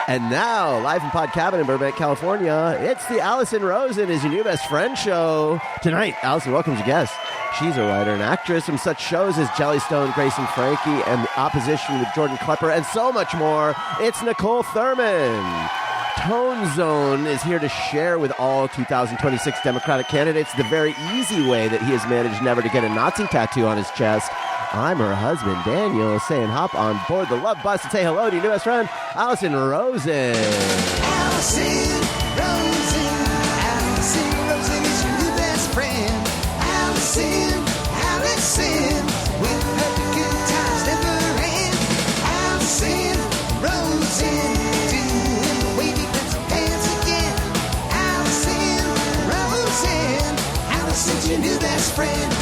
And now, live from Pod Cabin in Burbank, California, it's the Allison Rosen is Your New Best Friend show. Tonight, Allison welcomes a guest. She's a writer and actress from such shows as Jellystone, Grace and Frankie, and Opposition with Jordan Klepper, and so much more. It's Niccole Thurman. Tone Zone is here to share with all 2026 Democratic candidates the very easy way that he has managed never to get a Nazi tattoo on his chest. I'm her husband, Daniel, saying hop on board the love bus and say hello to your new best friend, Allison Rosen. Allison Rosen. Allison Rosen is your new best friend. Allison with her good times never end. Allison Rosen, doing the wavy pencil dance again. Allison's your new best friend.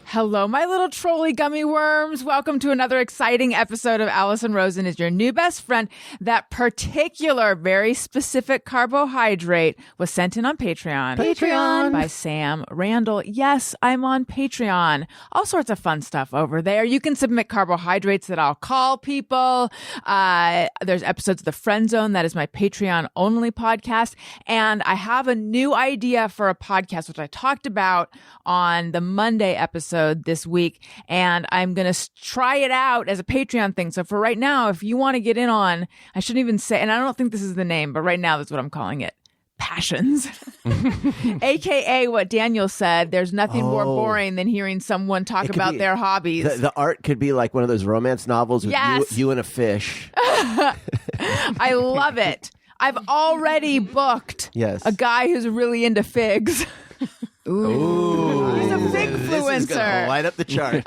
Hello, my little trolley gummy worms. Welcome to another exciting episode of Allison Rosen is Your New Best Friend. That particular, very specific carbohydrate was sent in on Patreon by Sam Randall. Yes, I'm on Patreon. All sorts of fun stuff over there. You can submit carbohydrates that I'll call people. There's episodes of The Friend Zone. That is my Patreon-only podcast. And I have a new idea for a podcast, which I talked about on the Monday episode this week, and I'm going to try it out as a Patreon thing. So for right now, if you want to get in on, I shouldn't even say, and I don't think this is the name, but right now that's what I'm calling it. Passions. AKA what Daniel said, there's nothing more boring than hearing someone talk about their hobbies. The art could be like one of those romance novels with you and a fish. I love it. I've already booked a guy who's really into figs. Ooh. He's a fig influencer. This is gonna light up the chart.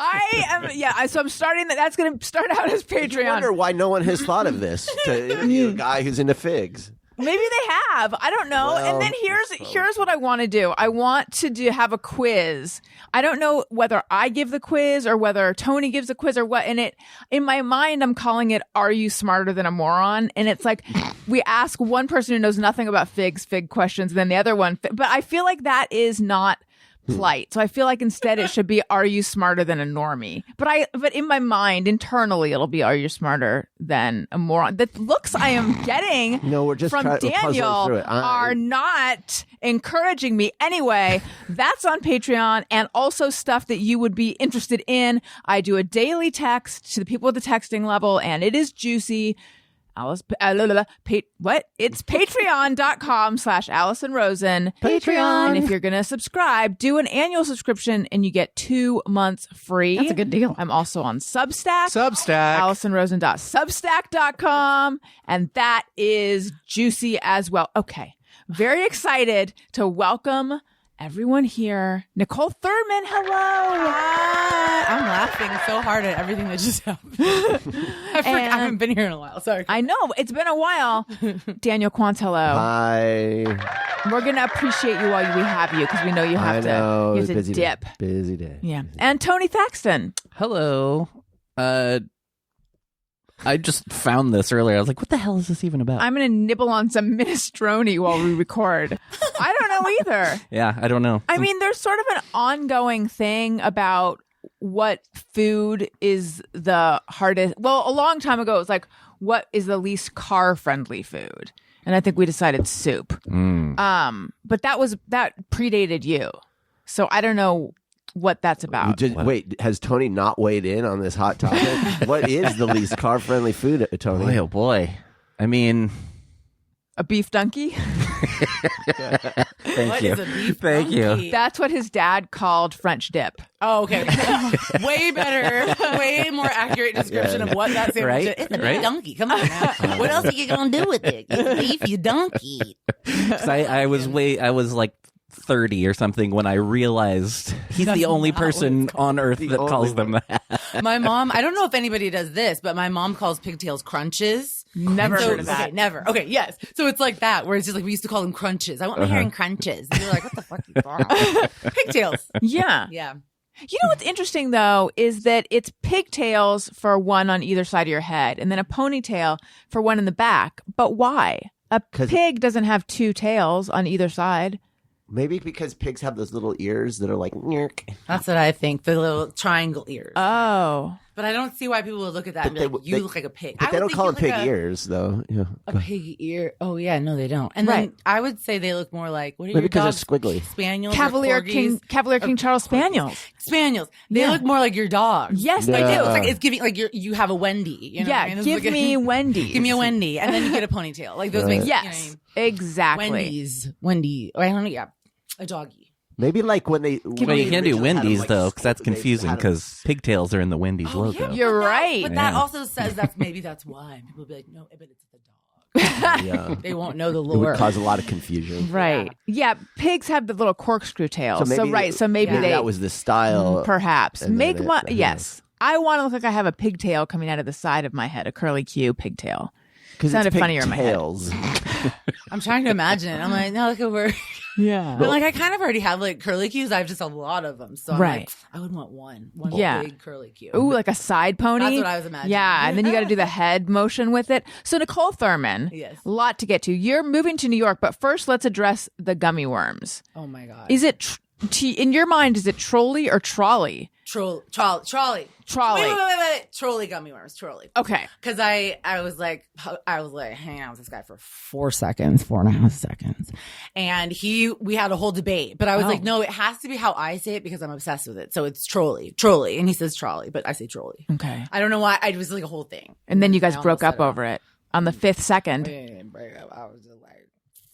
So I'm starting that's going to start out as Patreon. I wonder why no one has thought of this to interview a guy who's into figs. Maybe they have. I don't know. Well, and then here's what I want to do. I want to have a quiz. I don't know whether I give the quiz or whether Tony gives the quiz or what. And in my mind, I'm calling it, "Are you smarter than a moron?" And it's like we ask one person who knows nothing about fig questions, and then the other one. But I feel like that is not polite. So I feel like instead it should be, "Are you smarter than a normie?" But in my mind, internally, it'll be, "Are you smarter than a moron?" The looks I am getting from Daniel are not encouraging me. Anyway, that's on Patreon, and also stuff that you would be interested in. I do a daily text to the people at the texting level, and it is juicy. It's patreon.com/Allison Rosen. Patreon. And if you're going to subscribe, do an annual subscription and you get 2 months free. That's a good deal. I'm also on Substack. AllisonRosen.substack.com. And that is juicy as well. Okay. Very excited to welcome everyone here. Niccole Thurman, hello. Hi. I'm laughing so hard at everything that just happened. I haven't been here in a while. Sorry. I know. It's been a while. Daniel Quantz, hello. Hi. We're going to appreciate you while we have you because we know you have to dip. Busy day. Yeah. And Tony Thaxton. Hello. I just found this earlier. I was like, what the hell is this even about? I'm going to nibble on some minestrone while we record. I don't know either. Yeah, I don't know. I mean, there's sort of an ongoing thing about what food is the hardest. Well, a long time ago, it was like, what is the least car-friendly food? And I think we decided soup. But that predated you. So I don't know what that's about. Wait, has Tony not weighed in on this hot topic? What is the least car-friendly food, Tony? Boy, oh boy. I mean, a beef donkey? Thank you. Is a beef Thank donkey? you. That's what his dad called French dip. Oh, okay. Way better, way more accurate description of what that sandwich is. It's a beef donkey. Come on now. What else are you going to do with it? It's a beef, you donkey. I was like 30 or something when I realized he's the only person on earth that calls them that. My mom, I don't know if anybody does this, but my mom calls pigtails crunches. Never heard of that. Okay, never. Okay, yes. So it's like that, where it's just like we used to call them crunches. I want my hair in crunches. And you're like, what the fuck are you talking about? Pigtails. Yeah. Yeah. You know what's interesting, though, is that it's pigtails for one on either side of your head and then a ponytail for one in the back. But why? A pig doesn't have two tails on either side. Maybe because pigs have those little ears that are like, nyerk. That's what I think. The little triangle ears. Oh. But I don't see why people would look at that and be like, you look like a pig. But they don't call them pig ears, though. Yeah. A pig ear. Oh, yeah. No, they don't. And then I would say they look more like, what are Maybe your dogs? because they're squiggly. Spaniels Cavalier or corgis? King Charles Spaniels. Spaniels. They look more like your dogs. Yes, they Yeah. do. It's like it's giving like you have a Wendy. You know what I mean? This is give me Wendy. Give me a Wendy, and then you get a ponytail. Like those make Yes, you know what I mean? exactly. Wendy. I don't know. Yeah, a doggy. Maybe like when they. Well, you can't do Wendy's though, because that's confusing. Because pigtails are in the Wendy's logo. You're right. But that also says that's why people will be like, no, but it's the dog. Yeah. They won't know the It lore. would cause a lot of confusion. Right. Yeah. Pigs have the little corkscrew tail. So maybe maybe they that was the style. perhaps and make then one. it- Yes. I want to look like I have a pigtail coming out of the side of my head, a curly Q pigtail. Because sounded funnier in my head. tails. I'm trying to imagine it. I'm like, no, look over. Yeah. But like, I kind of already have like curly Qs. I have just a lot of them. So I'm Right. like, I would want one big curly Q. Ooh, like a side pony. That's what I was imagining. Yeah, and then you got to do the head motion with it. So Niccole Thurman, Yes. a lot to get to. You're moving to New York, but first let's address the gummy worms. Oh my God. Is it in your mind? Is it trolley or trolley? Trolley. Trolley. Wait. Trolley gummy worms. Trolley. Okay. Because I was like hanging out with this guy for 4.5 seconds. And we had a whole debate, but I was like, no, it has to be how I say it because I'm obsessed with it. So it's trolley. And he says trolley, but I say trolley. Okay. I don't know why. It was like a whole thing. And then you guys I broke almost up said it. over it on the 5th second. We didn't break up. I was just like,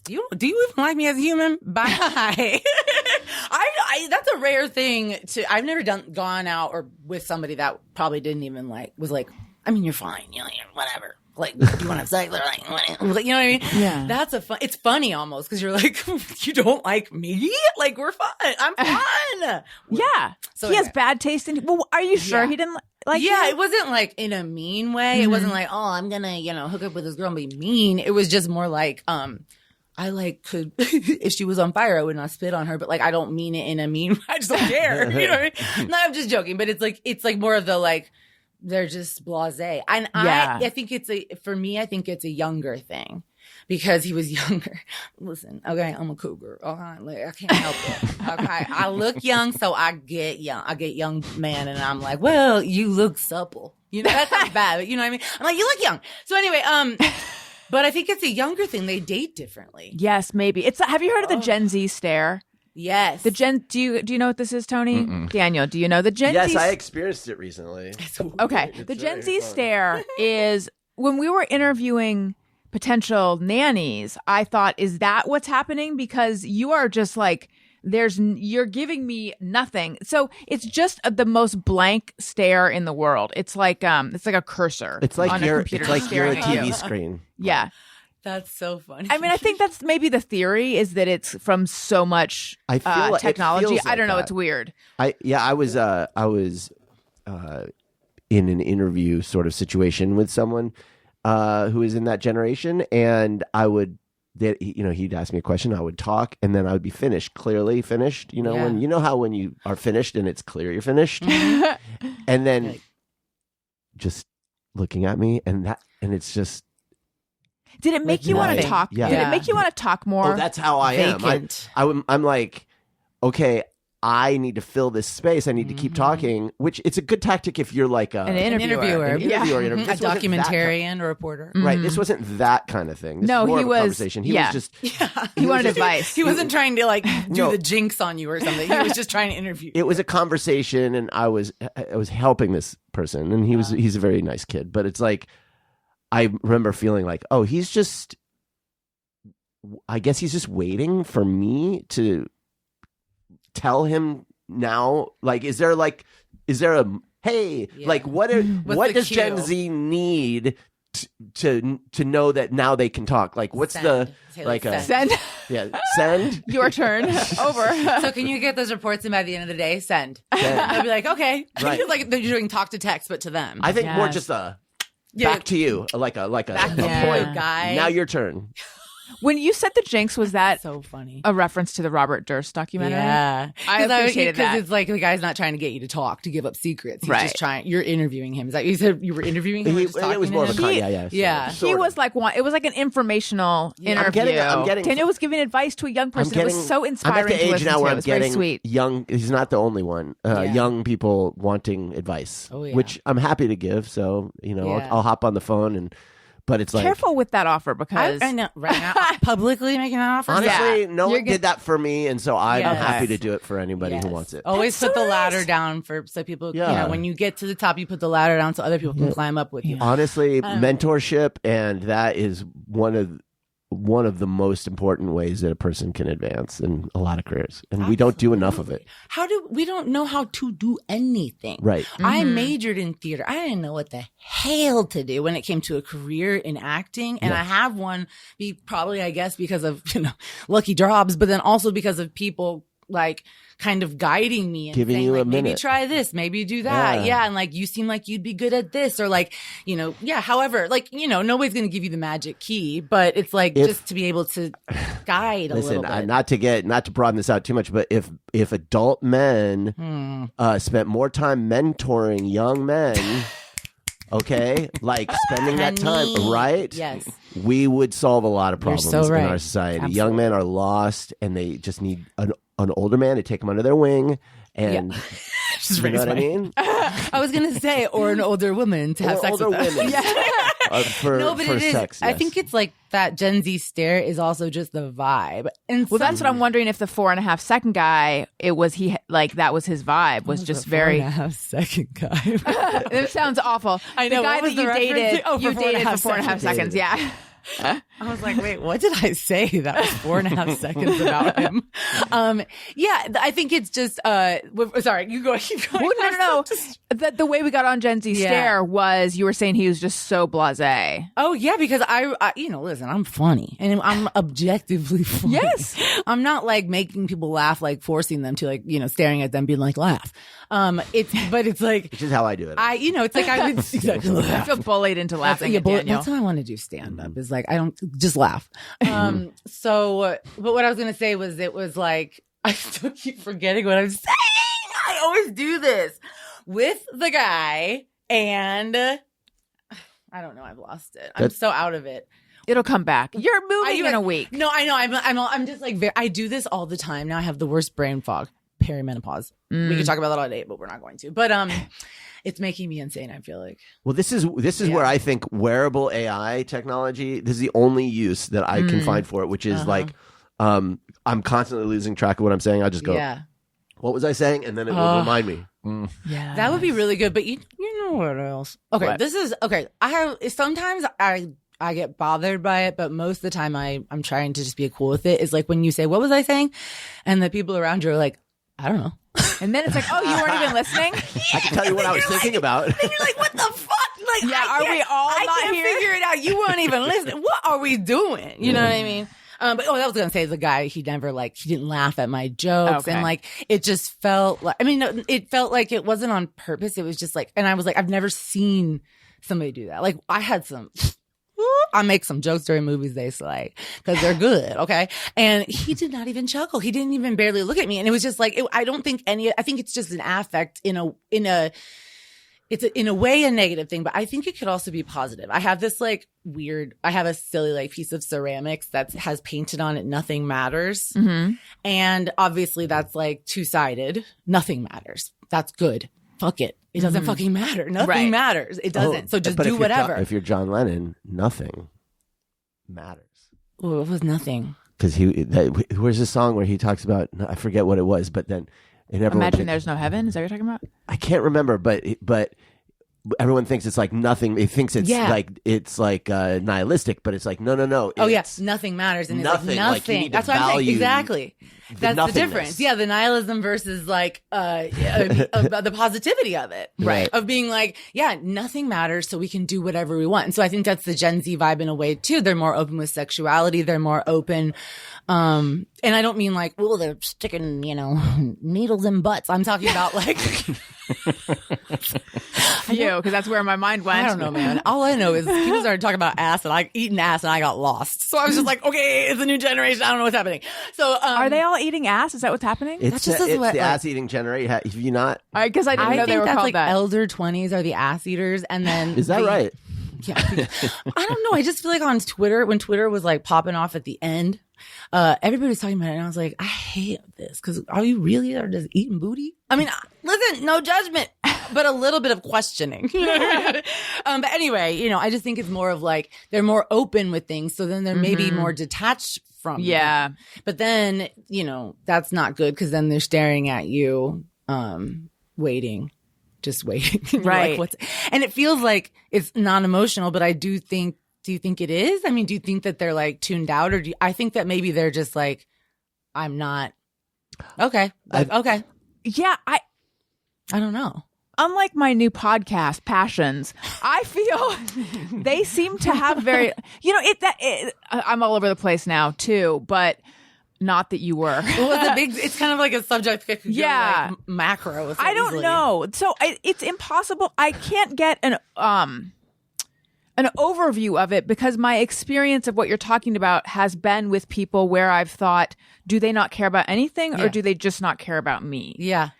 do you even like me as a human? Bye. That's a rare thing I've never gone out or with somebody that probably didn't even was like, I mean, you're fine. You know, whatever. Like, do you want to have sex? Or like, whatever. You know what I mean? Yeah. That's it's funny almost because you're like, you don't like me? Like, we're fun. I'm fun. Yeah. So he has anyway. bad taste in. Well, are you sure he didn't like? Yeah, you? it wasn't like in a mean way. It wasn't like, oh, I'm gonna, hook up with this girl and be mean. It was just more like, I could if she was on fire, I would not spit on her, but I don't mean it in a mean way. I just don't care. You know what I mean? No, I'm just joking, but it's more of the they're just blasé. And I think for me, I think it's a younger thing because he was younger. Listen, okay, I'm a cougar. Okay, I can't help it. Okay, I look young, so I get young. I get young man, and I'm like, well, you look supple. That sounds bad, but you know what I mean? I'm like, you look young. So anyway, but I think it's a younger thing. They date differently. Yes, maybe. Have you heard of the Gen Z stare? Yes. Do you know what this is, Tony? Daniel, do you know the Gen Z? Yes, I experienced it recently. Okay. The Gen Z stare is when we were interviewing potential nannies, I thought, is that what's happening? Because you are just you're giving me nothing. So it's just the most blank stare in the world. It's like a cursor. It's like on you're a computer it's like you're a staring at you. TV screen. Yeah. That's so funny. I mean, I think that's maybe the theory is that it's from so much I feel like- it technology. feels I don't like know. that. It's weird. I was in an interview sort of situation with someone who is in that generation, and he'd ask me a question, I would talk, and then I would be clearly finished. When when you are finished and it's clear you're finished, and then just looking at me, and it's just. Did it make you want to talk? Yeah. Did it make you want to talk more? Oh, that's how I Vacant. am. I'm like, okay, I need to fill this space. I need to keep talking, which it's a good tactic if you're like an An interviewer. An interviewer. A This wasn't that documentarian or reporter. Right. This wasn't that kind of thing. This No, was more he of a was- conversation. He yeah. was just. He wanted advice. He wasn't trying to do No. the jinx on you or something. He was just trying to interview. It was a conversation, and I was helping this person, and he's a very nice kid. But it's like, I remember feeling like, oh, he's just. I guess he's just waiting for me to tell him now. Is there a hey? Yeah. What the does cue? Gen Z need to know that now they can talk? What's Send. Say, Send send? your turn over. So can you get those reports in by the end of the day? Send. Send. They'll be like, okay. Right. It's like they're doing talk to text, but to them. I think more Yes. just Yeah. back to you, like a Back to point. you, guy. Now your turn. When you said the jinx, was that So funny. a reference to the Robert Durst documentary? Yeah, I appreciated that. because it's like the guy's not trying to get you to talk, to give up secrets. He's Right. just trying. You're interviewing him. Is that you said you were interviewing him? Or just It talking was to more of him? a con- yeah. Yeah. sort He of. was like it was like an informational interview. I'm getting- Daniel was giving advice to a young person. It was so I'm inspiring at the to age listen now to. where It I'm was very getting sweet. young. He's not the only one. Young people wanting advice, Oh, yeah. which I'm happy to give. So Yeah. I'll hop on the phone but it's like Careful with that offer because I know right now publicly making an offer. honestly, Yeah. no You're one gonna- did that for me, and so I'm Yes. happy to do it for anybody Yes. who wants it. Always That's put so the ladder nice. down so people, Yeah. when you get to the top, you put the ladder down so other people can climb up with you. Honestly, mentorship, and that is one of the most important ways that a person can advance in a lot of careers, and we don't do enough of it. We don't know how to do anything. Right. I majored in theater. I didn't know what the hell to do when it came to a career in acting. And I have one probably, I guess, because of, lucky jobs, but then also because of people like kind of guiding me and Giving saying, you like, a maybe minute. try this, maybe do that. Yeah. Yeah. And like, you seem like you'd be good at this, or like, however, like, nobody's going to give you the magic key, but it's like just to be able to guide a little Listen, bit. not to broaden this out too much, but if adult men spent more time mentoring young men, okay, like spending that time, Honey. right? Yes. We would solve a lot of You're problems so right. in our society. Absolutely. Young men are lost, and they just need an older man to take them under their wing, and Just you know what I mean? I was going to say, or an older woman to have Or sex older with them. women. For No, but it is. sex. I yes. think it's like that Gen Z stare is also just the vibe. And well, that's what I'm wondering. If the 4.5 second guy, that was his vibe, was just very. 4.5 guy. It sounds awful. I know, The guy what was that you the reference? dated, Oh, for you dated 4.5 for 4.5 seconds. Yeah. I was like, wait, what did I say? That was 4.5 seconds about him. I think it's just. Sorry, you go. Keep going. Well, no. The way we got on Gen Z Yeah. stare was you were saying he was just so blasé. Oh yeah, because I listen, I'm funny and I'm objectively funny. Yes. I'm not like making people laugh, like forcing them to staring at them, being like laugh. It's like which is how I do it. it's like I would exactly I laugh. feel bullied into laughing Yeah, at but Daniel. that's how I want to do stand up. Is like I don't just laugh. But what I was gonna say was it was like I still keep forgetting what I'm saying. I always do this with the guy, and I don't know. I've lost it. I'm so out of it. It'll come back. You're moving in a week. No, I know. I'm just like I do this all the time. Now I have the worst brain fog. Perimenopause. We could talk about that all day, but we're not going to. But it's making me insane, I feel like. Well, this is where I think wearable AI technology. This is the only use that I can find for it, which is like, I'm constantly losing track of what I'm saying. I'll just go, what was I saying? And then it will remind me. Yeah. That would be really good. But you know what else? Okay, What? this is okay. Sometimes I get bothered by it, but most of the time I'm trying to just be cool with it. Is like when you say, "What was I saying?" and the people around you are like, "I don't know." And then it's like, oh, you weren't even listening? I can tell you what I was thinking about. And you're like, "What the fuck?" Like, Yeah, are we all I not can't here? figure it out. You weren't even listening. What are we doing? You know what I mean? But that was gonna say the guy. He didn't laugh at my jokes, Okay. and like it just felt like. I mean, no, it felt like it wasn't on purpose. It was just like, and I was like, I've never seen somebody do that. Like I had some. I make some jokes during movies they slay because they're good, okay? And he did not even chuckle. He didn't even barely look at me, and it was just like I don't think I think it's just an affect in a way a negative thing, but I think it could also be positive. I have this I have a silly like piece of ceramics that has painted on it "Nothing Matters," and obviously that's like two-sided. Nothing matters. That's good. Fuck it. It doesn't fucking matter. Nothing Right. matters. It doesn't. So just But do if you're whatever. if you're John Lennon, nothing matters. Ooh, it was nothing. Because where's the song where he talks about, I forget what it was, but then it never Imagine there's no heaven. Is that what you're talking about? I can't remember, but everyone thinks it's like nothing. It thinks it's like nihilistic, but it's like no. Oh it's yes, nothing matters, and nothing. it's like Like, you nothing. need to That's what I'm saying. value Exactly. That's the nothingness. difference. Yeah, the nihilism versus like the positivity of it, Right. Of being like, yeah, nothing matters, so we can do whatever we want. And so I think that's the Gen Z vibe in a way too. They're more open with sexuality. They're more open. And I don't mean like, well, they're sticking, needles in butts. I'm talking about like, You, because that's where my mind went. I don't know, man. All I know is people started talking about ass and I eating ass and I got lost. So I was just like, okay, it's a new generation. I don't know what's happening. So are they all eating ass? Is that what's happening? It's just the what, like- ass eating generation. Have you not? Because I didn't I know they think were that's called like that. elder 20s are the ass eaters. And then Is that right? Yeah. I don't know. I just feel like on Twitter, when Twitter was like popping off at the end, everybody was talking about it. And I was like, I hate this because are you really are just eating booty? I mean, listen, no judgment, but a little bit of questioning. But anyway, I just think it's more of like they're more open with things. So then they're maybe more detached from Yeah. them. But then, that's not good because then they're staring at you, waiting. Just waiting. Right. And it feels like it's non-emotional, but do you think it is? I mean, do you think that they're like tuned out or I think that maybe they're just like, I'm not. Okay. Okay. Yeah. I don't know. Unlike my new podcast, Passions, I feel they seem to have very, I'm all over the place now too, but not that you were. Well, it's kind of like a subject that could go like macro. So I don't know. So it's impossible. I can't get an overview of it because my experience of what you're talking about has been with people where I've thought, do they not care about anything or do they just not care about me? Yeah.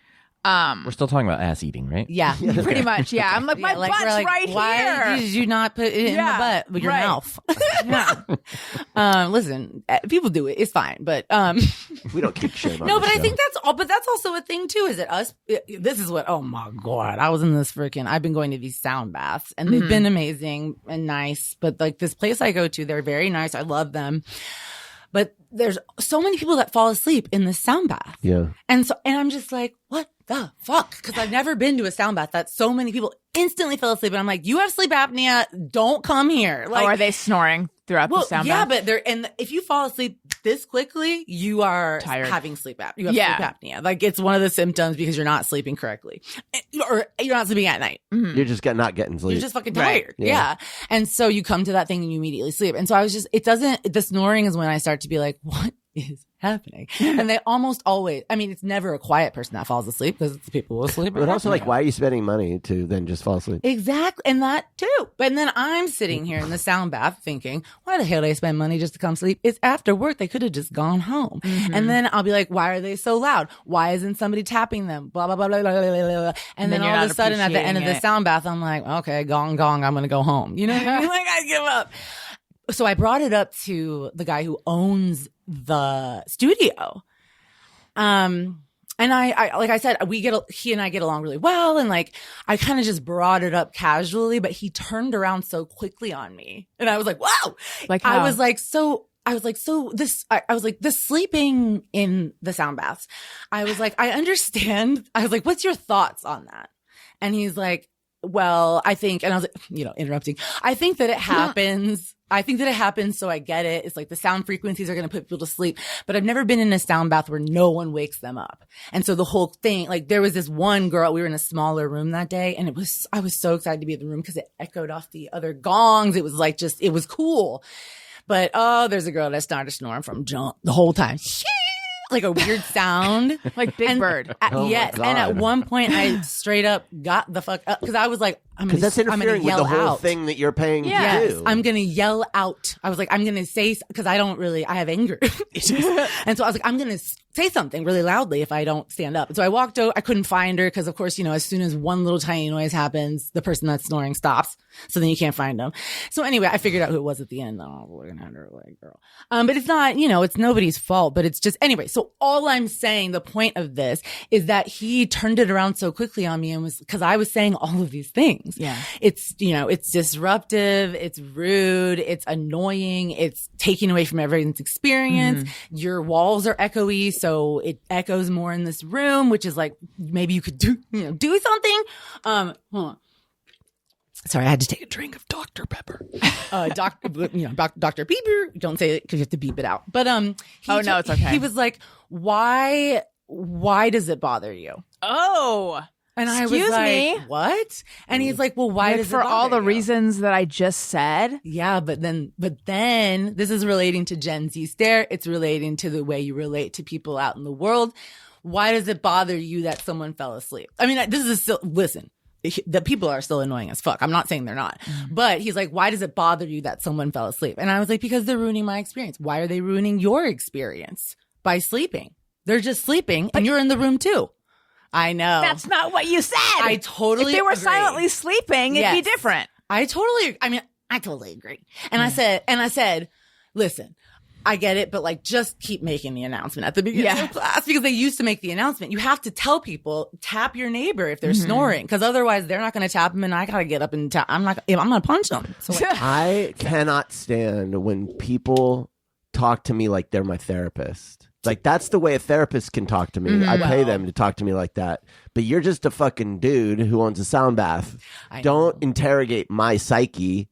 We're still talking about ass eating, right? Yeah. Pretty much. Yeah. I'm like, my butt's right why here. Why did you not put it in the butt with your mouth? Yeah. Listen, people do it. It's fine. But We don't kick shame on no, the but I show. think that's all. But that's also a thing too. Is it us? This is what? Oh my god! I was in this I've been going to these sound baths, and they've been amazing and nice. But like this place I go to, they're very nice. I love them. But there's so many people that fall asleep in the sound bath. Yeah. And I'm just like, what the fuck? Because I've never been to a sound bath that so many people instantly fell asleep. And I'm like, you have sleep apnea. Don't come here. Like, are they snoring throughout the sound bath? but if you fall asleep this quickly, you are Tired. having sleep apnea. You have sleep apnea. Like it's one of the symptoms because you're not sleeping correctly, or you're not sleeping at night. You're just not getting sleep. You're just fucking tired. Right. Yeah. And so you come to that thing and you immediately sleep. And so I was just, the snoring is when I start to be like, what is happening? And they almost always, it's never a quiet person that falls asleep because it's people who sleep. But also, like, why are you spending money to then just fall asleep? Exactly. And that too. But then I'm sitting here in the sound bath thinking, why the hell do they spend money just to come sleep? It's after work. They could have just gone home. And then I'll be like, why are they so loud? Why isn't somebody tapping them? Blah, blah, blah, blah, blah, blah, blah. And then all of a sudden at the end of the sound bath, I'm like, okay, gong, gong, I'm going to go home. You know what I mean? Like I give up. So I brought it up to the guy who owns the studio. And I like I said, he and I get along really well. And like, I kind of just brought it up casually, but he turned around so quickly on me. And I was like, wow. Like how? I was like, this sleeping in the sound baths. I was like, I understand. I was like, what's your thoughts on that? And he's like, well, I think, and I was like, interrupting. I think that it happens. So I get it. It's like the sound frequencies are going to put people to sleep, but I've never been in a sound bath where no one wakes them up. And so the whole thing, like there was this one girl, we were in a smaller room that day and I was so excited to be in the room because it echoed off the other gongs. It was like it was cool. But, there's a girl that started snoring from jump the whole time. Like a weird sound. Like Big Bird. Yes. And at one point I straight up got the fuck up because I was like, because that's interfering with the whole thing that you're paying to do. I'm going to yell out. I was like, I'm going to say, because I have anger issues. And so I was like, I'm going to say something really loudly if I don't stand up. And so I walked out. I couldn't find her because, of course, as soon as one little tiny noise happens, the person that's snoring stops. So then you can't find them. So anyway, I figured out who it was at the end. Oh, we're going to have her like, girl. But it's not, it's nobody's fault, but it's just, anyway. So all I'm saying, the point of this is that he turned it around so quickly on me and was, because I was saying all of these things. Yeah. It's, it's disruptive. It's rude. It's annoying. It's taking away from everyone's experience. Your walls are echoey. So it echoes more in this room, which is like, maybe you could do something. Hold on. Sorry, I had to take a drink of Dr. Pepper. Dr. Pepper. Don't say it because you have to beep it out. But no, it's okay. He was like, why does it bother you? Oh. And I was Excuse like, me? what? And he's like, well, why does it for bother all the you? reasons that I just said? Yeah, but then this is relating to Gen Z stare. It's relating to the way you relate to people out in the world. Why does it bother you that someone fell asleep? I mean, this is still, listen, the people are still annoying as fuck. I'm not saying they're not. But he's like, why does it bother you that someone fell asleep? And I was like, because they're ruining my experience. Why are they ruining your experience by sleeping? They're just sleeping and you're in the room too. I know. That's not what you said. I totally If they were agree. silently sleeping, it'd be different. I totally agree. And I said, listen, I get it, but like, just keep making the announcement at the beginning of class, because they used to make the announcement. You have to tell people, tap your neighbor if they're snoring, because otherwise they're not going to tap them, and I got to get up and tap. I'm going to punch them. So I cannot stand when people talk to me like they're my therapist. Like, that's the way a therapist can talk to me. I pay them to talk to me like that. But you're just a fucking dude who owns a sound bath. Don't interrogate my psyche.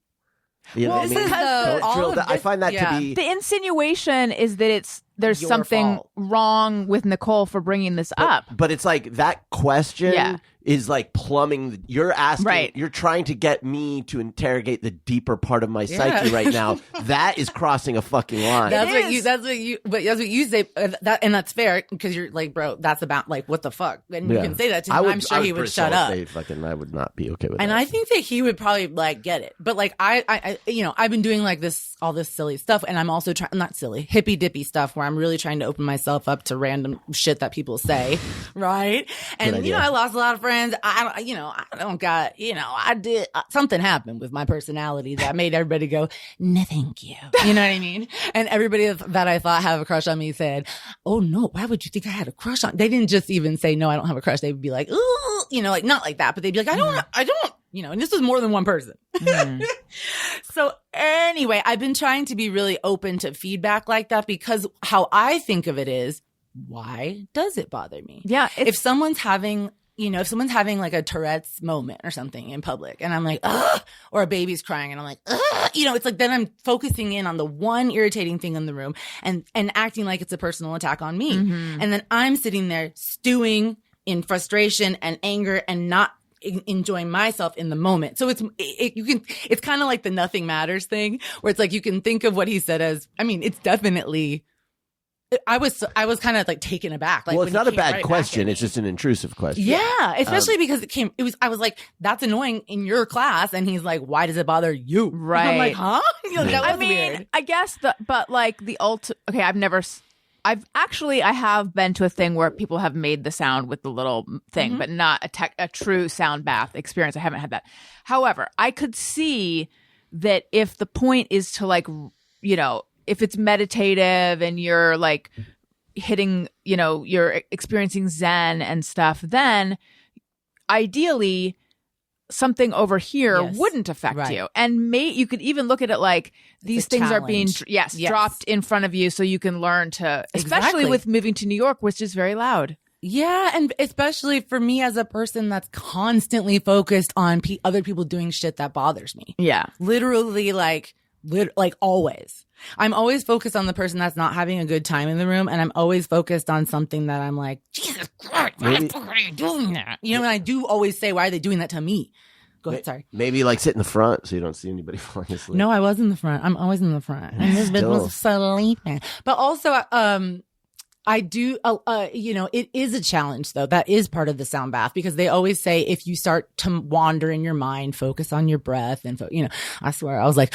You know what I mean? Don't drill that. I find that to be... The insinuation is that there's your something fault. wrong with Niccole for bringing this up. But it's like that question is like plumbing. You're asking, you're trying to get me to interrogate the deeper part of my psyche right now. That is crossing a fucking line. That's what you say. And that's fair, because you're like, bro, that's about like, what the fuck? And you can say that to him. I'm sure he would shut up. I would not be okay with that. And I think that he would probably like get it. But like, I I've been doing like all this silly stuff, and I'm also trying, not silly, hippy dippy stuff, where I'm really trying to open myself up to random shit that people say. Right. And, I lost a lot of friends. I did something happened with my personality that made everybody go, no, thank you. You know what I mean? And everybody that I thought had a crush on me said, oh no, why would you think I had a crush on? They didn't just even say, no, I don't have a crush. They would be like, ooh, like not like that, but they'd be like, I don't, and this was more than one person. So anyway, I've been trying to be really open to feedback like that, because how I think of it is, why does it bother me? Yeah. If someone's having like a Tourette's moment or something in public, and I'm like, ugh, or a baby's crying and I'm like, ugh, it's like, then I'm focusing in on the one irritating thing in the room and acting like it's a personal attack on me. And then I'm sitting there stewing in frustration and anger and not enjoying myself in the moment. So it's kind of like the nothing matters thing, where it's like, you can think of what he said as, it's definitely, I was kind of like taken aback. Like, well, it's not a bad question. It's just an intrusive question. Yeah, especially because I was like, that's annoying in your class. And he's like, why does it bother you? Right. I'm like, huh? That was weird. I guess I have been to a thing where people have made the sound with the little thing, but not a true sound bath experience. I haven't had that. However, I could see that if the point is to like, if it's meditative and you're like hitting, you're experiencing Zen and stuff, then ideally something over here wouldn't affect you. And you could even look at it like these things are being dropped in front of you, so you can learn to, especially with moving to New York, which is very loud. Yeah, and especially for me as a person that's constantly focused on other people doing shit that bothers me. Yeah. Literally, like always. I'm always focused on the person that's not having a good time in the room, and I'm always focused on something that I'm like, Jesus Christ, why the fuck are you doing that? And I do always say, why are they doing that to me? Go ahead, sorry. Maybe like sit in the front so you don't see anybody falling asleep. No, I was in the front. I'm always in the front. And this bitch was sleeping. But also, I do, it is a challenge though. That is part of the sound bath, because they always say if you start to wander in your mind, focus on your breath and, I swear I was like,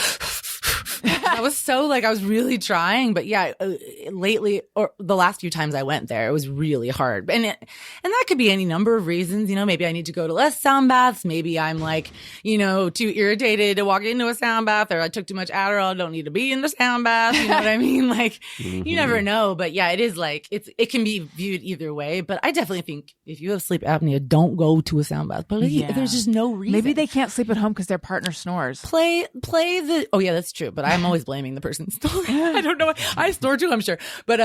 I was so like, I was really trying, but yeah, lately, or the last few times I went there, it was really hard. And that could be any number of reasons. Maybe I need to go to less sound baths. Maybe I'm like, too irritated to walk into a sound bath, or I took too much Adderall. Don't need to be in the sound bath. You know what I mean? Like, you never know. But yeah, it is like, it can be viewed either way. But I definitely think if you have sleep apnea, don't go to a sound bath. But there's just no reason. Maybe they can't sleep at home because their partner snores. Play oh yeah, that's true. But I'm always blaming the person snoring. I don't know. I snore too, I'm sure. But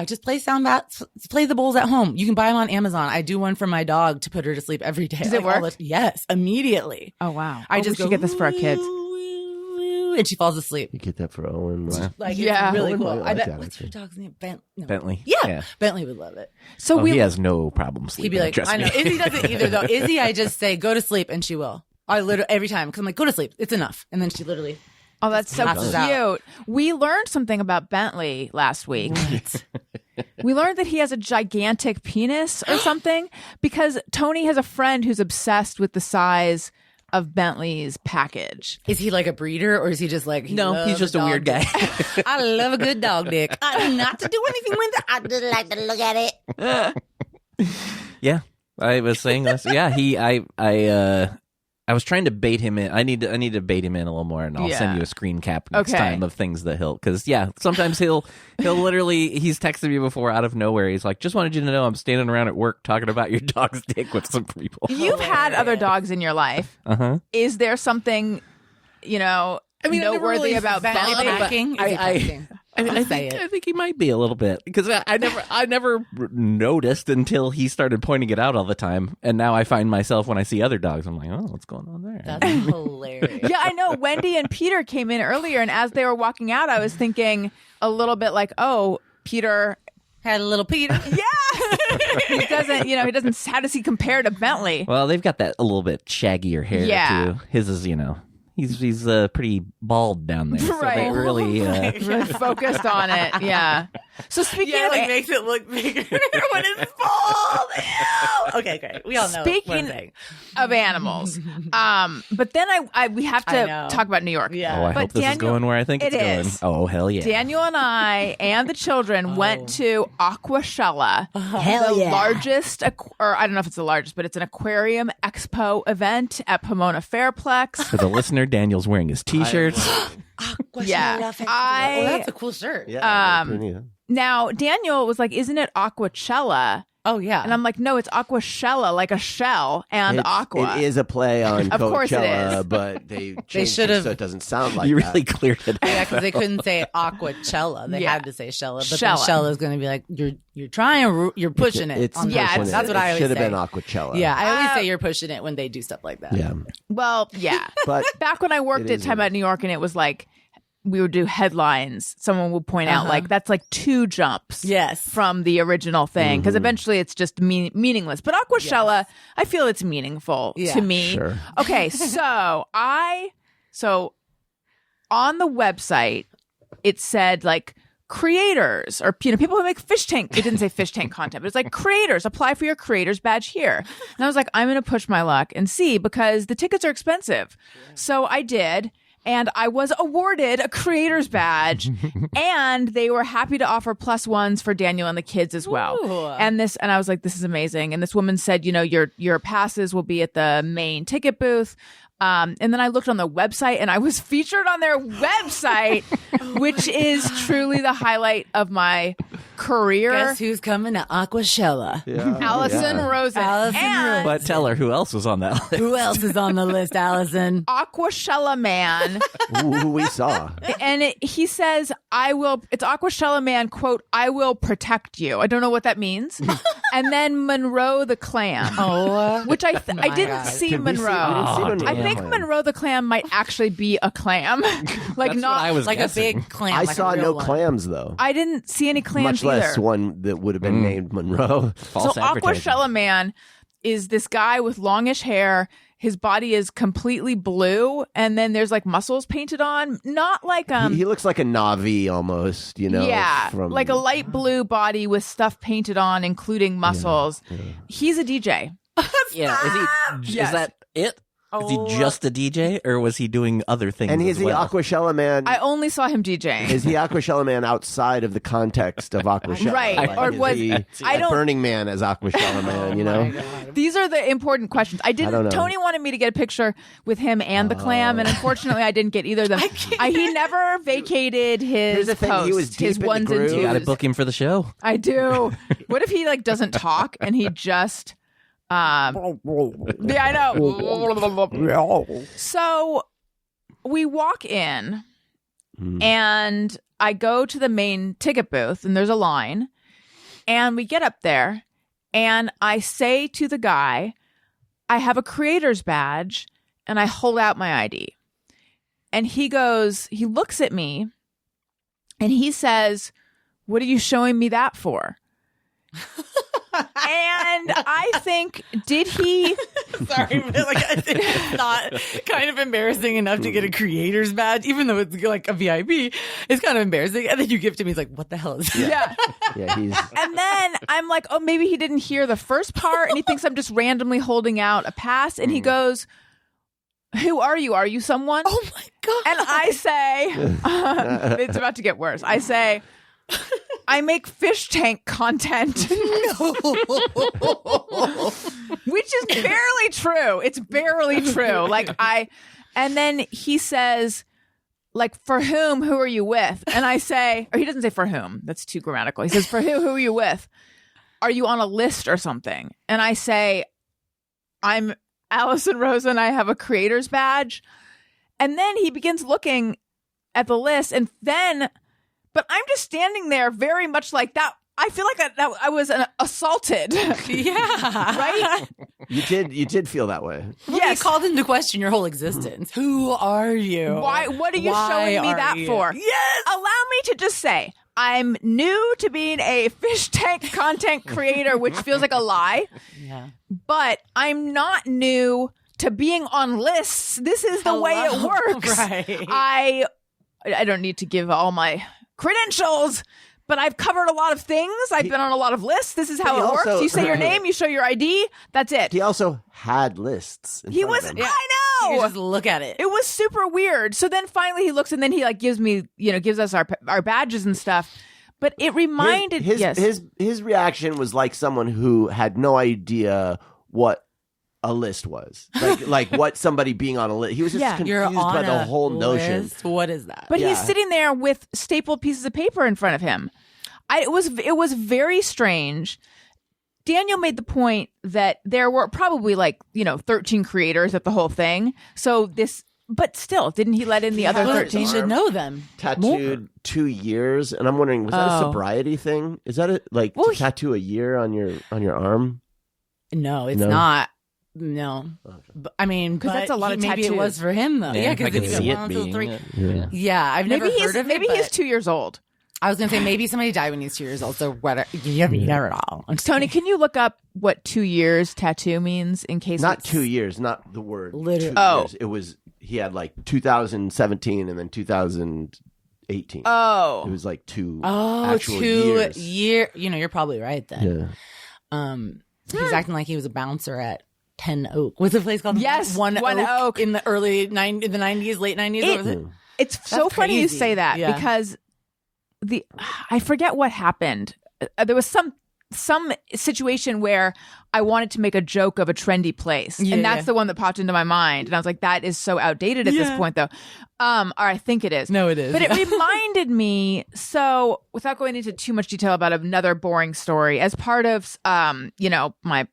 just play sound baths. Play the bowls at home. You can buy them on Amazon. I do one for my dog to put her to sleep every day. Does it work? Yes, immediately. Oh wow! I just should get this for our kids. And she falls asleep. You get that for Owen. Wow. Like, it's really Owen cool. might like I bet. that, What's your dog's name? Bentley. Yeah, Bentley would love it. So he has no problem sleeping. He'd be like, trust I know. me. Izzy doesn't either though. Izzy, I just say, go to sleep, and she will. I literally every time, because I'm like, go to sleep. It's enough, and then she literally. Oh, that's so passes cute. out. We learned something about Bentley last week. we learned that he has a gigantic penis or something because Tony has a friend who's obsessed with the size of Bentley's package. Is he like a breeder or is he just like... No, he's just a weird guy. I love a good dog dick. I do not to do anything with it. I just like to look at it. Yeah, I was saying this. Yeah, I was trying to bait him in. I need to bait him in a little more, and I'll send you a screen cap next time of things that because sometimes he'll literally, he's texted me before out of nowhere. He's like, just wanted you to know I'm standing around at work talking about your dog's dick with some people. You've had other dogs in your life. Uh-huh. Is there something, noteworthy about Bentley? I think he might be a little bit because I never noticed until he started pointing it out all the time, and now I find myself when I see other dogs, I'm like, oh, what's going on there? That's hilarious. Yeah, I know. Wendy and Peter came in earlier, and as they were walking out, I was thinking a little bit like, oh, Peter had a little Peter. Yeah, he doesn't. How does he compare to Bentley? Well, they've got that a little bit shaggier hair too. His is, He's pretty bald down there, so right. they really really focused on it. Yeah. So speaking of makes it look bigger when it's bald. Ew. Okay, great. We all know. Speaking of animals, but then we have to talk about New York. Yeah. Oh, I hope this is going where I think it's going. Oh, hell yeah! Daniel and I and the children went to Aquashella, the largest, or I don't know if it's the largest, but it's an aquarium expo event at Pomona Fairplex. For the listener, Daniel's wearing his T-shirts. Yeah, that's a cool shirt. Yeah. Now Daniel was like, "Isn't it Aquachella?" Oh yeah, and I'm like, "No, it's Aquashella, like a shell and aqua." It is a play on Of course it Coachella, is. but they changed it so it doesn't sound like You that. really cleared it. Yeah, because they couldn't say Aquachella. They had to say Shella. But then Shella. Shella's going to be like, you're trying, you're pushing it. It's on the- Yeah, pushing that's it. what I always say. Should have been Aquachella. Yeah, I always say you're pushing it when they do stuff like that. Yeah. Well, yeah. But Back when I worked at Time Out New York, and it was like we would do headlines. Someone would point out like that's like 2 jumps. Yes. From the original thing, because eventually it's just meaningless. But Aquashella, I feel it's meaningful to me. Sure. Okay, so on the website it said like creators or people who make fish tank. It didn't say fish tank content, but it's like creators apply for your creators badge here. And I was like, I'm going to push my luck and see because the tickets are expensive. So I did. And I was awarded a creator's badge, and they were happy to offer +1s for Daniel and the kids as well. Ooh. And I was like, this is amazing. And this woman said, your passes will be at the main ticket booth. And then I looked on the website, and I was featured on their website, which is truly the highlight of my career. Guess who's coming to Aquashella? yeah. Allison Rosen. And But tell her who else was on that list. Who else is on the list, Allison? Aquashella Man. Who we saw. And he says, it's Aquashella Man, quote, I will protect you. I don't know what that means. And then Monroe the Clam. Oh, Which I didn't God. see Did we Monroe. see Monroe? I think Monroe the Clam might actually be a clam. Like That's not what I was like guessing. a big clam. I like saw a real no one. clams, though. I didn't see any clams Much less either. one that would have been named Monroe. False So advertising. Aquashella Man is this guy with longish hair. His body is completely blue, and then there's like muscles painted on. Not like He looks like a Navi almost, yeah, from like a light blue body with stuff painted on, including muscles. He's a DJ. Yeah, is that it? Is he just a DJ, or was he doing other things? And as is he well? Aquashella Man? I only saw him DJing. Is he Aquashella Man outside of the context of Aquashella? Right, Like, or is was- he I don't- Burning Man as Aquashella Man? These are the important questions. I don't know. Tony wanted me to get a picture with him and the clam, and unfortunately, I didn't get either of them. He never vacated Here's his the thing, posts, he was deep his in the ones and groove. twos. You got to book him for the show. I do. What if he doesn't talk and he just yeah, I know. So we walk in and I go to the main ticket booth and there's a line, and we get up there and I say to the guy, I have a creator's badge, and I hold out my ID. And he looks at me and he says, what are you showing me that for? And I think, did he? Sorry, but it's not kind of embarrassing enough to get a creator's badge, even though it's like a VIP. It's kind of embarrassing. And then you give it to me, he's like, what the hell is that? Yeah. Yeah, he's. And then I'm like, oh, maybe he didn't hear the first part and he thinks I'm just randomly holding out a pass. And he goes, who are you? Are you someone? Oh my God. And I say, it's about to get worse. I say, I make fish tank content. Which is barely true. It's barely true. And then he says, like, for whom, who are you with? And I say, or he doesn't say for whom. That's too grammatical. He says, for who are you with? Are you on a list or something? And I say, I'm Allison Rosen. I have a creator's badge. And then he begins looking at the list but I'm just standing there very much like that. I feel like I was assaulted. Yeah. Right? You did feel that way. Well, yes. You called into question your whole existence. Who are you? Why? What are you showing me that for? Yes. Allow me to just say, I'm new to being a fish tank content creator, which feels like a lie. Yeah. But I'm not new to being on lists. This is the way it works. Right. I don't need to give all my credentials, but I've covered a lot of things. I've been on a lot of lists. This is how it works. You say your name, you show your ID. That's it. He also had lists. He was. Yeah. I know. You just look at it. It was super weird. So then finally he looks and then he like gives us our badges and stuff. But it reminded his reaction was like someone who had no idea what a list was, like what somebody being on a list. He was just confused by the whole notion. What is that? But he's sitting there with stapled pieces of paper in front of him. It was very strange. Daniel made the point that there were probably 13 creators at the whole thing. So but still, didn't he let in the other 13? He should know them. Tattooed 2 years, and I'm wondering, was that a sobriety thing? Is that to tattoo a year on your arm? No, it's not. No, but, I mean, because that's a lot of tattoos. Maybe it was for him though. Yeah, because I can see it being. 3. Yeah, I've never heard of it. Maybe he's 2 years old. I was gonna say maybe somebody died when he's 2 years old. So whatever, you never know. Tony, can you look up what 2 years tattoo means in case? Not 2 years, not the word. Literally. 2 years. It was. He had 2017 and then 2018. Oh, it was two actual years. You're probably right then. Yeah. He's acting like he was a bouncer at 10 Oak. What's the place called? Yes, One Oak in the in the 90s, late 90s. It's so funny you say that because I forget what happened. There was some situation where I wanted to make a joke of a trendy place, and that's the one that popped into my mind. And I was like, that is so outdated at this point, though. Or I think it is. No, it is. But it reminded me. So, without going into too much detail about another boring story, as part of my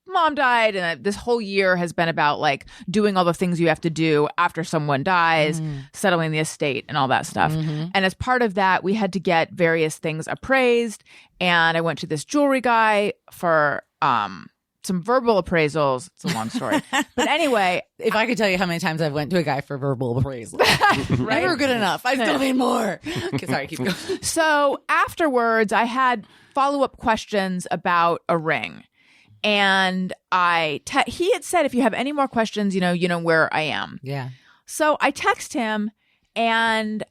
mom died, and this whole year has been about doing all the things you have to do after someone dies, settling the estate and all that stuff. And as part of that, we had to get various things appraised, and I went to this jewelry guy for some verbal appraisals. It's a long story. But anyway, if I could tell you how many times I've went to a guy for verbal appraisal. Never good enough. I still need more. Okay, sorry, keep going. So afterwards, I had follow-up questions about a ring. And he had said, if you have any more questions, you know where I am. Yeah. So I text him and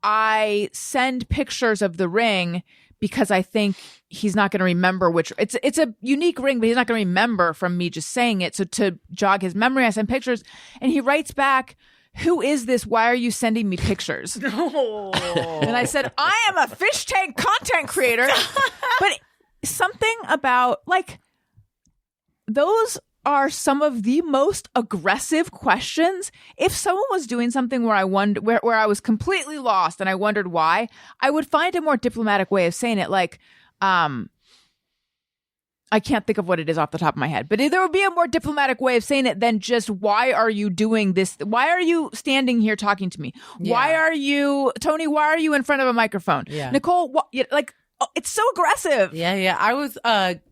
I send pictures of the ring because I think he's not going to remember which. It's a unique ring, but he's not going to remember from me just saying it. So to jog his memory, I send pictures, and he writes back, "Who is this? Why are you sending me pictures?" No. And I said, "I am a fish tank content creator," but something about those are some of the most aggressive questions. If someone was doing something where where I was completely lost and I wondered why, I would find a more diplomatic way of saying it. I can't think of what it is off the top of my head, but there would be a more diplomatic way of saying it than just, why are you doing this? Why are you standing here talking to me? Yeah. Why are you, Tony, why are you in front of a microphone? Yeah. Niccole, it's so aggressive. Yeah. I was,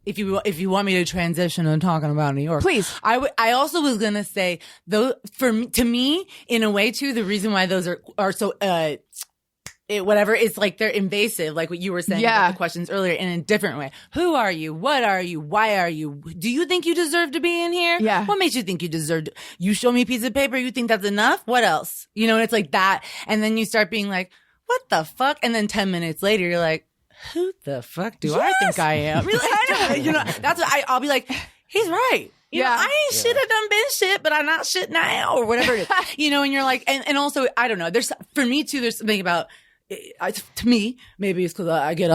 if you want me to transition and talking about New York, please. I also was gonna say, though, to me, in a way too, the reason why those are so whatever. It's like they're invasive, like what you were saying about the questions earlier, in a different way. Who are you? What are you? Why are you? Do you think you deserve to be in here? Yeah. What makes you think you deserve to? You show me a piece of paper, you think that's enough? What else? You know, and it's like that. And then you start being like, what the fuck? And then 10 minutes later, you're like, who the fuck do I think I am? Really? You know, that's what I'll be like, he's right. You know, I ain't shit. I done been shit, but I'm not shit now, or whatever it is. You know, and you're like, and also, I don't know. There's, for me too, there's something about, to me, maybe it's because I get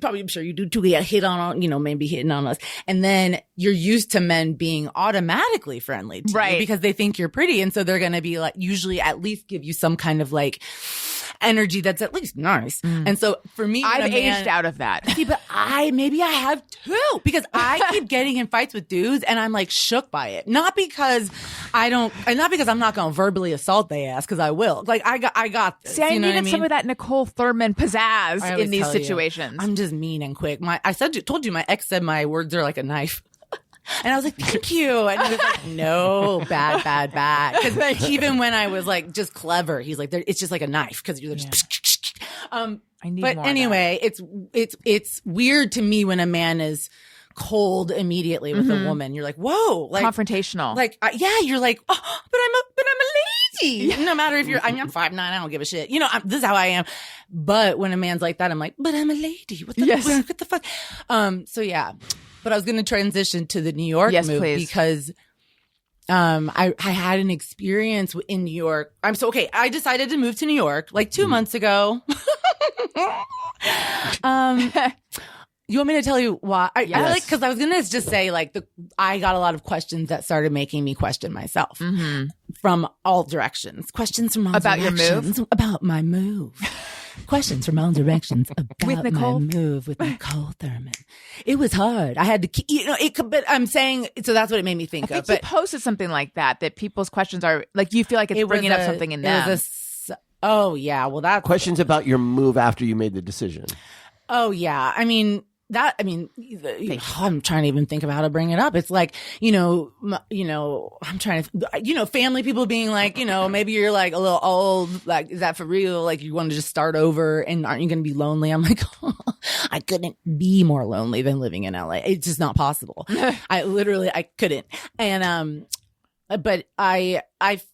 probably, I'm sure you do too, get hit on, you know, maybe hitting on us. And then you're used to men being automatically friendly to you because they think you're pretty. And so they're going to be like, usually at least give you some kind of like energy that's at least nice. And so for me, I've aged out of that. See, but maybe I have too, because I keep getting in fights with dudes and I'm like shook by it. Not because not because I'm not going to verbally assault their ass, because I will. Like I got this. See, I needed some of that Niccole Thurman pizzazz in these situations. I'm just mean and quick. Told you my ex said my words are like a knife. And I was like, thank you. And he was like, no, bad. Because even when I was like just clever, he's like, it's just like a knife because you're just. I need but more anyway, it's weird to me when a man is cold immediately with a woman. You're like, whoa, like confrontational. Like, you're like, oh, but I'm a lady. Yeah. No matter if I'm 5'9", I don't give a shit. You know, this is how I am. But when a man's like that, I'm like, but I'm a lady. What the fuck? So yeah. But I was going to transition to the New York move because I had an experience in New York. I decided to move to New York like 2 months ago. You want me to tell you why? Because I was going to just say like I got a lot of questions that started making me question myself from all directions. Questions from all about directions. Your move? About my move. Questions from all directions about my move with Niccole Thurman. It was hard. I had to keep, but I'm saying, so that's what it made me think of. But you posted something like that people's questions are like, you feel like it's bringing up something in them. Oh yeah. Well, that's questions about your move after you made the decision. Oh yeah. I'm trying to even think of how to bring it up. It's like, I'm trying to, family people being like, maybe you're like a little old, like, is that for real? Like you want to just start over and aren't you going to be lonely? I'm like, I couldn't be more lonely than living in LA. It's just not possible. I couldn't. And, but I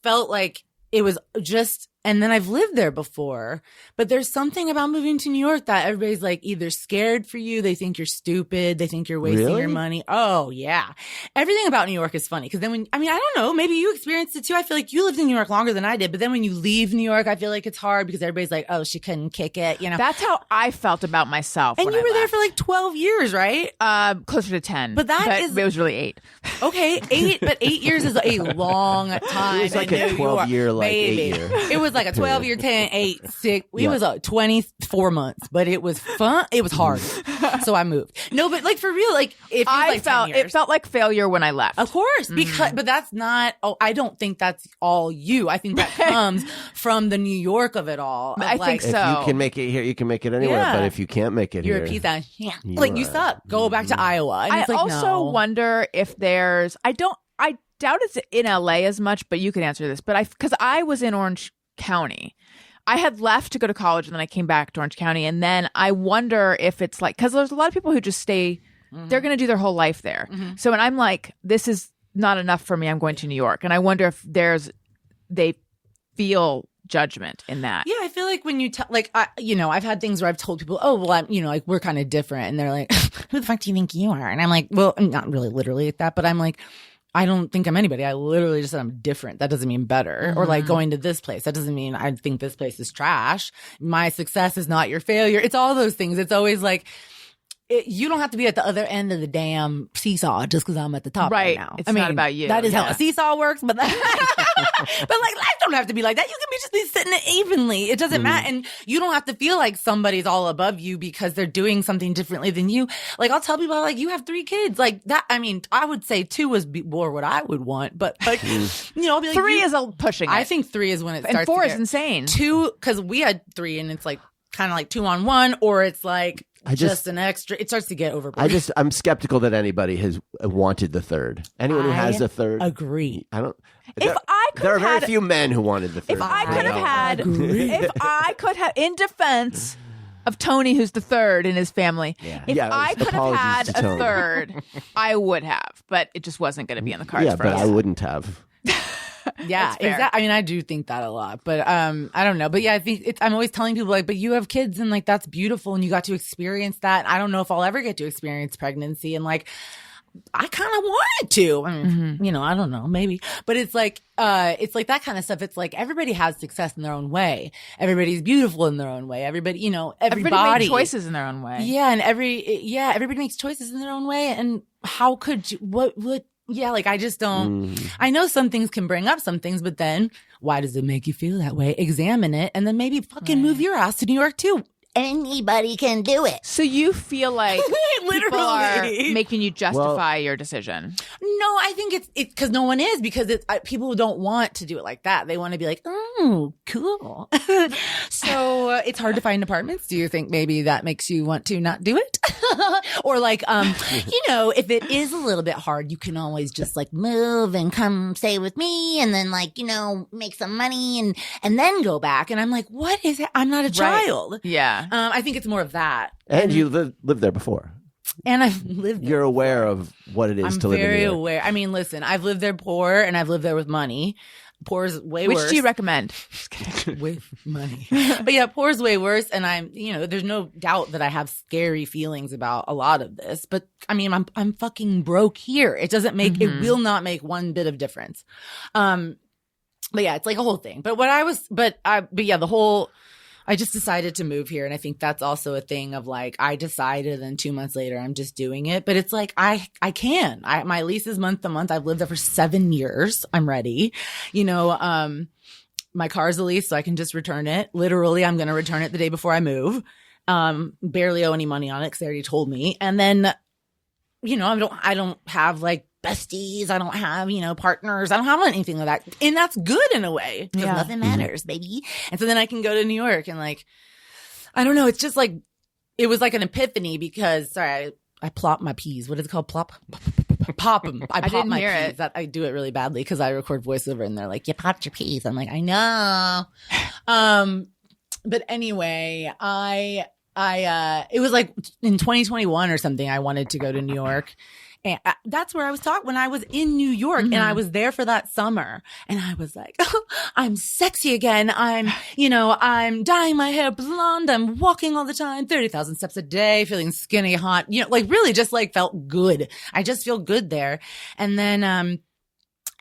felt like it was just, and then I've lived there before, but there's something about moving to New York that everybody's like either scared for you, they think you're stupid, they think you're wasting your money. Oh yeah. Everything about New York is funny. Cause then I don't know, maybe you experienced it too. I feel like you lived in New York longer than I did, but then when you leave New York, I feel like it's hard because everybody's like, oh, she couldn't kick it. That's how I felt about myself. And you were there for like 12 years, right? Closer to 10. But it was really 8. Okay. 8, but 8 years is a long time. It was like a 12-year, like 8-year. It was like a 12-year, 10, 8, 6. It was 24 months, but it was fun. It was hard. So I moved. No, but like for real, like it felt like failure when I left. Of course, but that's not. Oh, I don't think that's all you. I think that comes from the New York of it all. I think so. If you can make it here, you can make it anywhere. Yeah. But if you can't make it you're here, a piece of like you suck. Go back to Iowa. And I also wonder if there's. I doubt it's in LA as much, but you can answer this. But because I was in Orange County. I had left to go to college and then I came back to Orange County. And then I wonder if it's like, because there's a lot of people who just stay, they're going to do their whole life there. So when I'm like, this is not enough for me, I'm going to New York. And I wonder if they feel judgment in that. Yeah, I feel like when you tell, like, I've had things where I've told people, oh, well, I'm, like we're kind of different. And they're like, who the fuck do you think you are? And I'm like, well, not really literally like that, but I'm like, I don't think I'm anybody. I literally just said I'm different. That doesn't mean better. Or like going to this place. That doesn't mean I think this place is trash. My success is not your failure. It's all those things. It's always like, you don't have to be at the other end of the damn seesaw just because I'm at the top right now. It's not about you. That is how a seesaw works, but but like life don't have to be like that. You can just be sitting it evenly. It doesn't matter, and you don't have to feel like somebody's all above you because they're doing something differently than you. Like I'll tell people, like you have 3 kids, like that. I mean, I would say 2 was more what I would want, but like I'll be like 3 is pushing. I think 3 is when it starts. And 4 is insane. 2, because we had 3, and it's like kind of like 2 on 1, or it's like. Just an extra. It starts to get overboard. I'm skeptical that anybody has wanted the third. Anyone who has a third, agree. If I There are very few men who wanted the third. If I could have, in defense of Tony, who's the third in his family, if I could have had a third, I would have, but it just wasn't going to be in the cards for us. I wouldn't have. Yeah, exactly. I mean, I do think that a lot, but I don't know. But yeah, I think I'm always telling people like, but you have kids and like that's beautiful and you got to experience that. I don't know if I'll ever get to experience pregnancy and like I kind of wanted to. I mean, you know, I don't know, maybe. But it's like that kind of stuff. It's like everybody has success in their own way. Everybody's beautiful in their own way. Everybody, you know, everybody makes choices in their own way. Yeah, and everybody makes choices in their own way. And how could you? What? Yeah, like I just don't. I know some things can bring up some things, but then why does it make you feel that way? Examine it, and then maybe fucking move your ass to New York too. Anybody can do it. So you feel like people are making you justify your decision? No, I think it's because no one is, because people don't want to do it like that. They want to be like, oh, cool. So it's hard to find apartments. Do you think maybe that makes you want to not do it? Or like, you know, if it is a little bit hard, you can always just like move and come stay with me and then like, you know, make some money and then go back. And I'm like, what is it? I'm not a child. Yeah. I think it's more of that. And you lived there before. And I've lived there. You're aware of what it is to live in New York. I'm very aware. I mean, listen, I've lived there poor and I've lived there with money. Poor is way worse. Which do you recommend? With money. But yeah, poor is way worse. And I'm, you know, there's no doubt that I have scary feelings about a lot of this. But I mean, I'm fucking broke here. It doesn't make, it will not make one bit of difference. But yeah, it's like a whole thing. But I just decided to move here. And I think that's also a thing of like, I decided and 2 months later, I'm just doing it. But it's like, I can. My lease is month to month. I've lived there for 7 years. I'm ready. You know, my car's a lease, so I can just return it. Literally, I'm going to return it the day before I move. Barely owe any money on it because they already told me. And then, you know, I don't have like besties. I don't have, you know, partners. I don't have anything like that. And that's good in a way because nothing matters, baby. And so then I can go to New York and like, I don't know. It's just like, it was like an epiphany because, sorry, I plop my peas. What is it called? Plop? Pop them. I pop my peas. That I do it really badly because I record voiceover and they're like, you popped your peas. I'm like, I know. But anyway, it was like in 2021 or something, I wanted to go to New York. And that's where I was talking when I was in New York and I was there for that summer. And I was like, oh, I'm sexy again. I'm dyeing my hair blonde. I'm walking all the time, 30,000 steps a day, feeling skinny, hot, you know, like really just like felt good. I just feel good there. And then,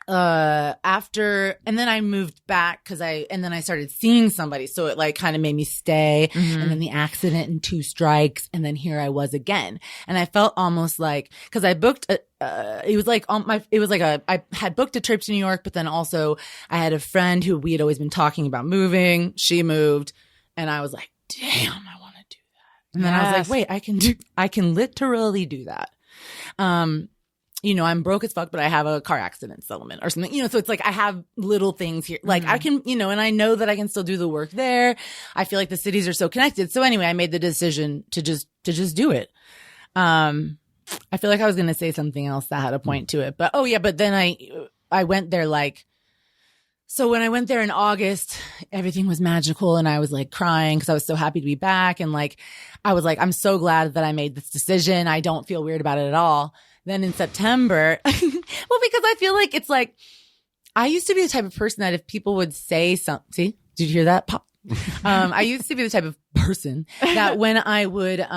and then I moved back and then I started seeing somebody. So it like kind of made me stay and then the accident and 2 strikes. And then here I was again. And I felt almost like, cause I booked, I had booked a trip to New York, but then also I had a friend who we had always been talking about moving. She moved and I was like, damn, I want to do that. And then I was like, wait, I can literally do that. You know, I'm broke as fuck, but I have a car accident settlement or something, you know, so it's like I have little things here. Like I can, you know, and I know that I can still do the work there. I feel like the cities are so connected. So anyway, I made the decision to just do it. I feel like I was going to say something else that had a point to it, but but then I went there like, so when I went there in August, everything was magical and I was like crying because I was so happy to be back. And like, I was like, I'm so glad that I made this decision. I don't feel weird about it at all. Then in September, well, because I feel like it's like, I used to be the type of person that if people would say something, see, did you hear that pop? I used to be the type of person that when I would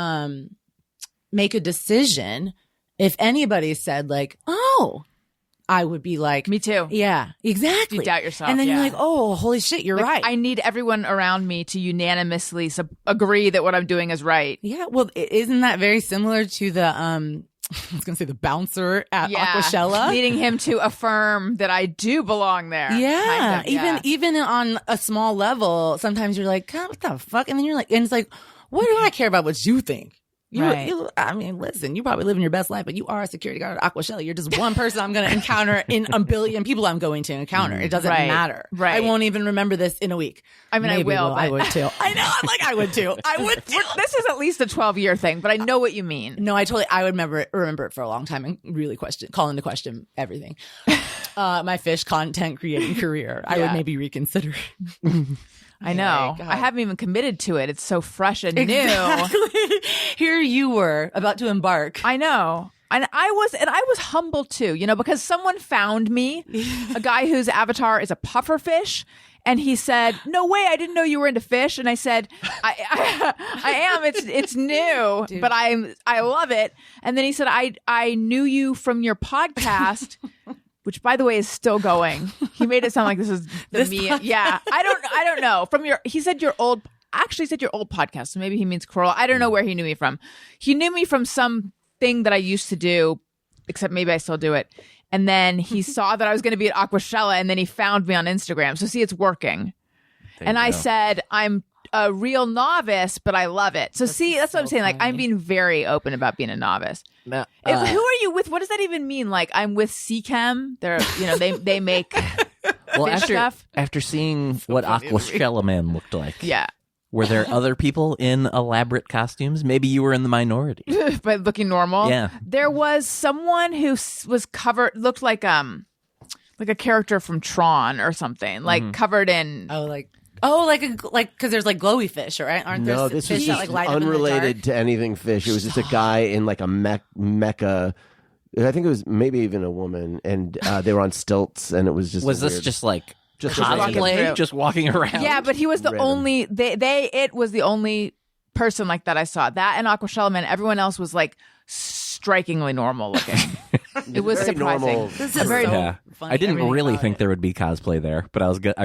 make a decision, if anybody said like, oh, I would be like, me too. Yeah, exactly. You doubt yourself. And then you're like, oh, holy shit, you're right. I need everyone around me to unanimously agree that what I'm doing is right. Yeah. Well, isn't that very similar to the, I was going to say the bouncer at Aquashella. Needing him to affirm that I do belong there. Yeah. Kind of, even on a small level, sometimes you're like, God, what the fuck? And then you're like, and it's like, what do I care about what you think? I mean, listen, you're probably living your best life, but you are a security guard at Aquashella. You're just one person I'm going to encounter in a billion people I'm going to encounter. It doesn't matter. Right. I won't even remember this in a week. I mean, Maybe I will. I would too. I know. I'm like, I would too. This is at least a 12-year thing, but I know what you mean. No, I would remember it for a long time and really call into question everything. my fish content creating career, I would maybe reconsider. I know. I haven't even committed to it. It's so fresh and Exactly. new. Here you were about to embark. I know. And I was humbled too, because someone found me, a guy whose avatar is a puffer fish. And he said, "No way! I didn't know you were into fish." And I said, "I am. It's new, dude. But I love it." And then he said, "I knew you from your podcast, which, by the way, is still going." He made it sound like this is me. Yeah, I don't know. He said your old. Actually, he said your old podcast. So maybe he means Corolla. I don't know where he knew me from. He knew me from something that I used to do, except maybe I still do it. And then he saw that I was going to be at Aquashella, and then he found me on Instagram. So see, it's working. And I said, I'm a real novice, but I love it. So see, that's what I'm saying. Like, I'm being very open about being a novice. Who are you with? What does that even mean? Like, I'm with CChem. They're, they make fish stuff. After seeing what Aquashella Man looked like. Yeah. Were there other people in elaborate costumes? Maybe you were in the minority. By looking normal? Yeah. There was someone who was covered, looked like a character from Tron or something, like covered in... because there's like glowy fish, right? Aren't there this fish was that just light up in the unrelated dark? to anything fish. It was just a guy in like a mecha. I think it was maybe even a woman, and they were on stilts, and it was just. Was this weird, just like just cosplay, just walking around? Yeah, but he was the only. It was the only person like that I saw. That and Aquashella Man. Everyone else was like strikingly normal looking. It was very surprising. normal. This is very so funny. I didn't really about think it. there would be cosplay there, but I was going to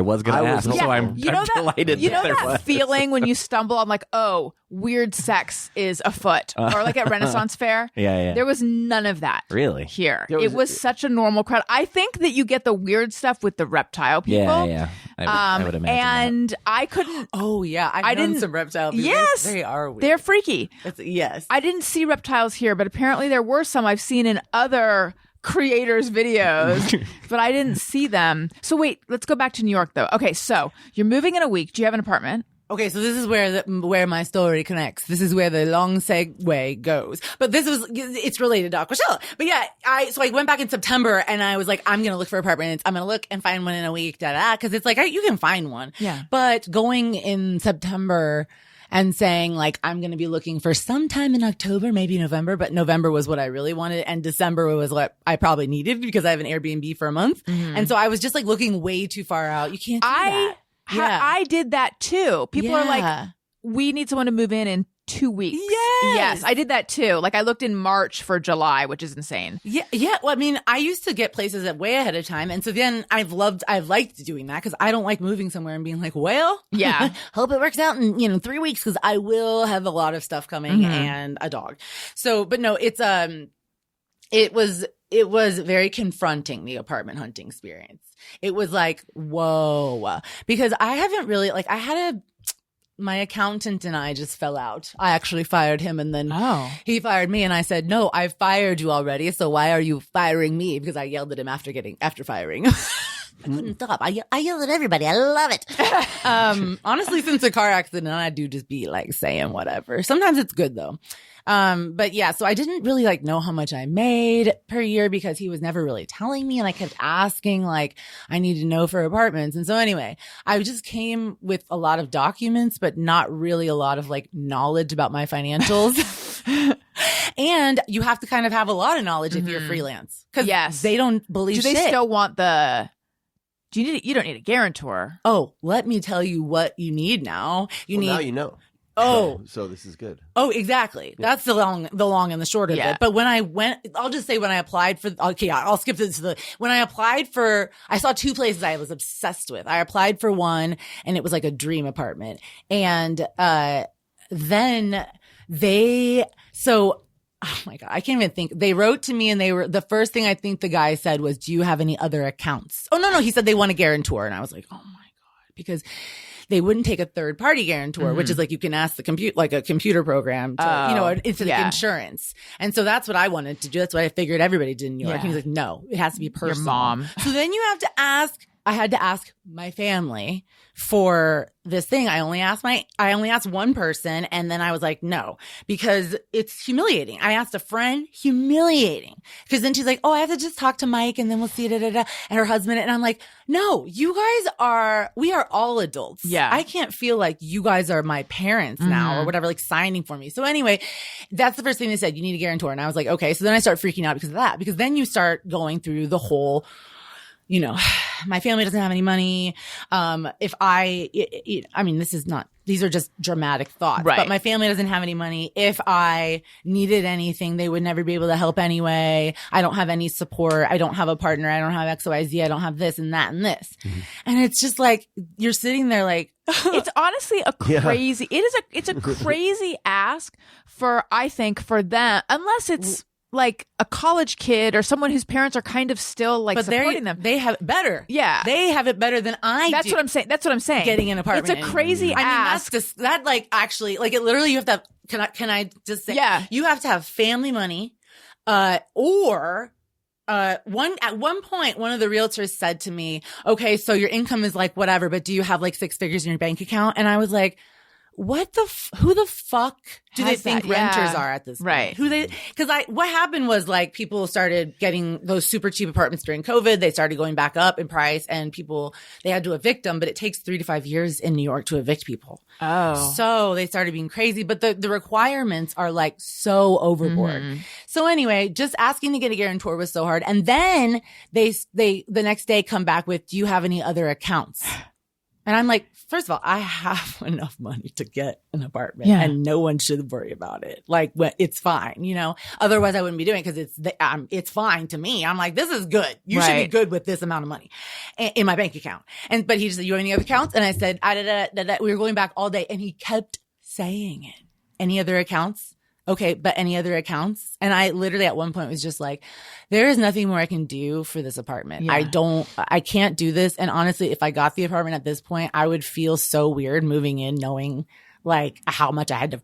ask. was So I'm delighted that there that was. feeling when you stumble on like, oh, weird sex is afoot, or like at Renaissance Fair. Yeah. There was none of that. Really? Here, There was- it was such a normal crowd. I think that you get the weird stuff with the reptile people. Yeah. I would imagine and I couldn't. Oh yeah, I didn't- known some reptile people. Yes, they are weird. They're freaky. Yes. I didn't see reptiles here, but apparently there were some I've seen in other creators' videos, but I didn't see them. So wait, let's go back to New York though. Okay, so you're moving in a week. Do you have an apartment? Okay, so this is where my story connects. This is where the long segue goes. But it's related to Aquashella. But yeah, I went back in September and I was like, I'm going to look for apartments. I'm going to look and find one in a week, cause it's like, you can find one. Yeah. But going in September and saying like, I'm going to be looking for sometime in October, maybe November, but November was what I really wanted. And December was what I probably needed because I have an Airbnb for a month. Mm-hmm. And so I was just like looking way too far out. You can't do that. I did that too. People are like, we need someone to move in 2 weeks. Yes, I did that too. Like I looked in March for July, which is insane. Yeah. Well, I mean, I used to get places way ahead of time, and so then I've liked doing that because I don't like moving somewhere and being like, well, yeah, hope it works out in 3 weeks because I will have a lot of stuff coming and a dog. So, but no, it was very confronting, the apartment hunting experience. It was like, whoa, because I haven't really my accountant and I just fell out. I actually fired him and then he fired me and I said, no, I fired you already. So why are you firing me? Because I yelled at him after firing. I couldn't stop. I yelled at everybody. I love it. Honestly, since a car accident, I do just be like saying whatever. Sometimes it's good though. But yeah, so I didn't really like know how much I made per year because he was never really telling me and I kept asking like I need to know for apartments. And so anyway, I just came with a lot of documents, but not really a lot of like knowledge about my financials. And you have to kind of have a lot of knowledge if you're freelance because they don't believe Do they shit. still want you don't need a guarantor. Oh, let me tell you what you need now. Now you know. Oh, so this is good. Oh, exactly. Yeah. That's the long and the short of it. But when I applied for, I'll skip this. When I applied for, I saw 2 places I was obsessed with. I applied for one and it was like a dream apartment. And, then oh my God, I can't even think. They wrote to me and the first thing I think the guy said was, do you have any other accounts? Oh, no. He said they want a guarantor. And I was like, oh my God, because they wouldn't take a third party guarantor, which is like you can ask the computer program to, it's like insurance. And so that's what I wanted to do. That's what I figured everybody did in New York. And he's like, no, it has to be personal. Your mom. So then you have to ask I had to ask my family for this thing. I only asked one person, and then I was like, no, because it's humiliating. I asked a friend, humiliating. Because then she's like, oh, I have to just talk to Mike and then we'll see, and her husband. And I'm like, no, we are all adults. Yeah. I can't feel like you guys are my parents now or whatever, like signing for me. So anyway, that's the first thing they said, you need a guarantor. And I was like, okay. So then I start freaking out because of that, because then you start going through the whole, you know, my family doesn't have any money. These are just dramatic thoughts, right. But my family doesn't have any money. If I needed anything, they would never be able to help anyway. I don't have any support. I don't have a partner. I don't have X, Y, Z. I don't have this and that and this. And it's just like, you're sitting there like, it's honestly a crazy, it's a crazy ask for them, unless it's like a college kid or someone whose parents are kind of still like supporting them. They have it better. Yeah. They have it better than I do. That's what I'm saying. Getting an apartment. It's a crazy ask. I mean, that like actually, like it literally, you have to have, can I just say, you have to have family money, or at one point, one of the realtors said to me, okay, so your income is like whatever, but do you have like 6 figures in your bank account? And I was like, who the fuck do they think renters are at this point? Right. What happened was like people started getting those super cheap apartments during COVID. They started going back up in price, and they had to evict them, but it takes 3 to 5 years in New York to evict people. Oh. So they started being crazy, but the requirements are like so overboard. So anyway, just asking to get a guarantor was so hard. And then they the next day come back with, do you have any other accounts? And I'm like, first of all, I have enough money to get an apartment, and no one should worry about it. Like, it's fine, you know. Otherwise, I wouldn't be doing it, because it's fine to me. I'm like, this is good. You should be good with this amount of money in my bank account. But he just said, you have any other accounts? And I said, we were going back all day, and he kept saying it. Any other accounts? Okay, but any other accounts? And I literally at one point was just like, there is nothing more I can do for this apartment. Yeah. I can't do this. And honestly, if I got the apartment at this point, I would feel so weird moving in knowing like how much I had to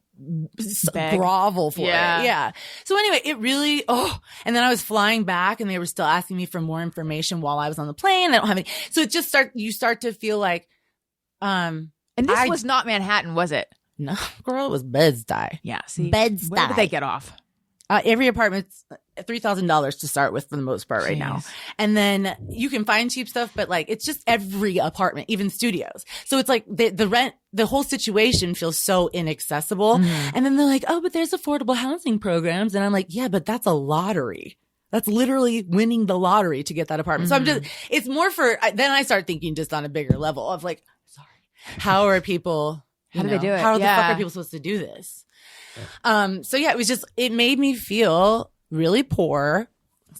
grovel for it. Yeah. So anyway, it really, and then I was flying back and they were still asking me for more information while I was on the plane. I don't have any. So it just you start to feel like, and this was not Manhattan, was it? No, girl, it was Bed-Stuy. Yeah, see, Bed-Stuy. Where did they get off? Every apartment's $3,000 to start with for the most part right now. And then you can find cheap stuff, but like it's just every apartment, even studios. So it's like the rent, the whole situation feels so inaccessible. And then they're like, oh, but there's affordable housing programs. And I'm like, yeah, but that's a lottery. That's literally winning the lottery to get that apartment. So it's more then I start thinking just on a bigger level of like, sorry, how are people... How do they do it? How the fuck are people supposed to do this? So yeah, it made me feel really poor.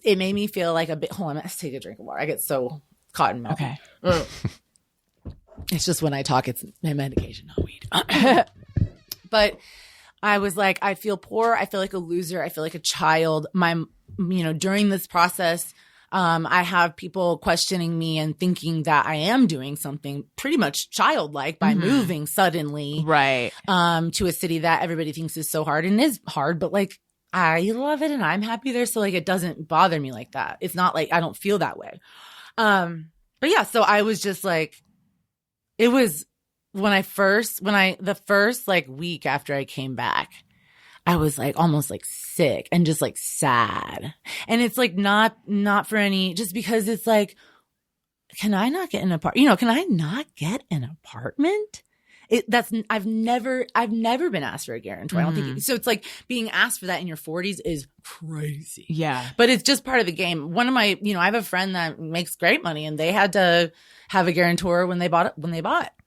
It made me feel like a bit, hold on, let's take a drink of water. I get so caught in mouth. Okay. It's just when I talk, it's my medication, not weed. But I was like, I feel poor. I feel like a loser. I feel like a child. During this process, I have people questioning me and thinking that I am doing something pretty much childlike by moving suddenly, right, to a city that everybody thinks is so hard, and is hard, but like I love it and I'm happy there, so like it doesn't bother me like that. It's not like I don't feel that way. But yeah, so I was just like, it was the first like week after I came back, I was like almost like sick and just like sad. And it's like not for any, just because it's like, can I not get an apartment? Can I not get an apartment? I've never been asked for a guarantor. I don't think so. It's like being asked for that in your 40s is crazy. Yeah. But it's just part of the game. One of my, I have a friend that makes great money and they had to have a guarantor when they bought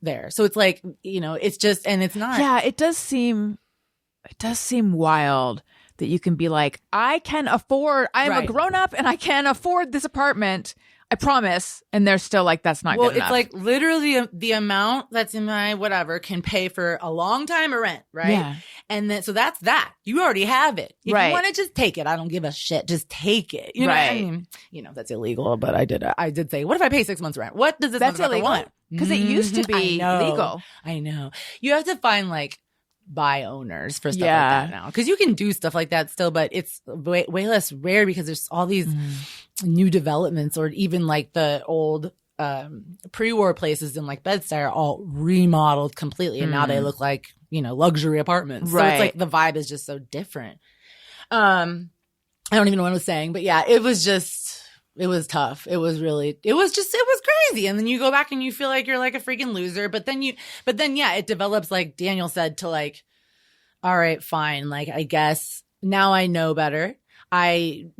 there. So it's like, it's just, and it's not. Yeah. It does seem wild that you can be like, I'm a grown up and I can afford this apartment. I promise. And they're still like, that's not good enough. It's like literally the amount that's in my whatever can pay for a long time of rent, right? Yeah. And then, so that's that. You already have it. If you want to just take it, I don't give a shit. Just take it. You know what I mean? That's illegal, but I did say, what if I pay 6 months rent? What does this motherfucker want? Because it used to be legal. I know. You have to find like buy owners for stuff like that now, because you can do stuff like that still, but it's way less rare because there's all these new developments, or even like the old pre-war places in like Bed-Stuy are all remodeled completely, and now they look like, you know, luxury apartments. Right. So it's like the vibe is just so different. I don't even know what I was saying, but yeah, it was tough. It was crazy. And then you go back and you feel like you're like a freaking loser. But then yeah, it develops, like Daniel said, to like, all right, fine. Like, I guess now I know better. I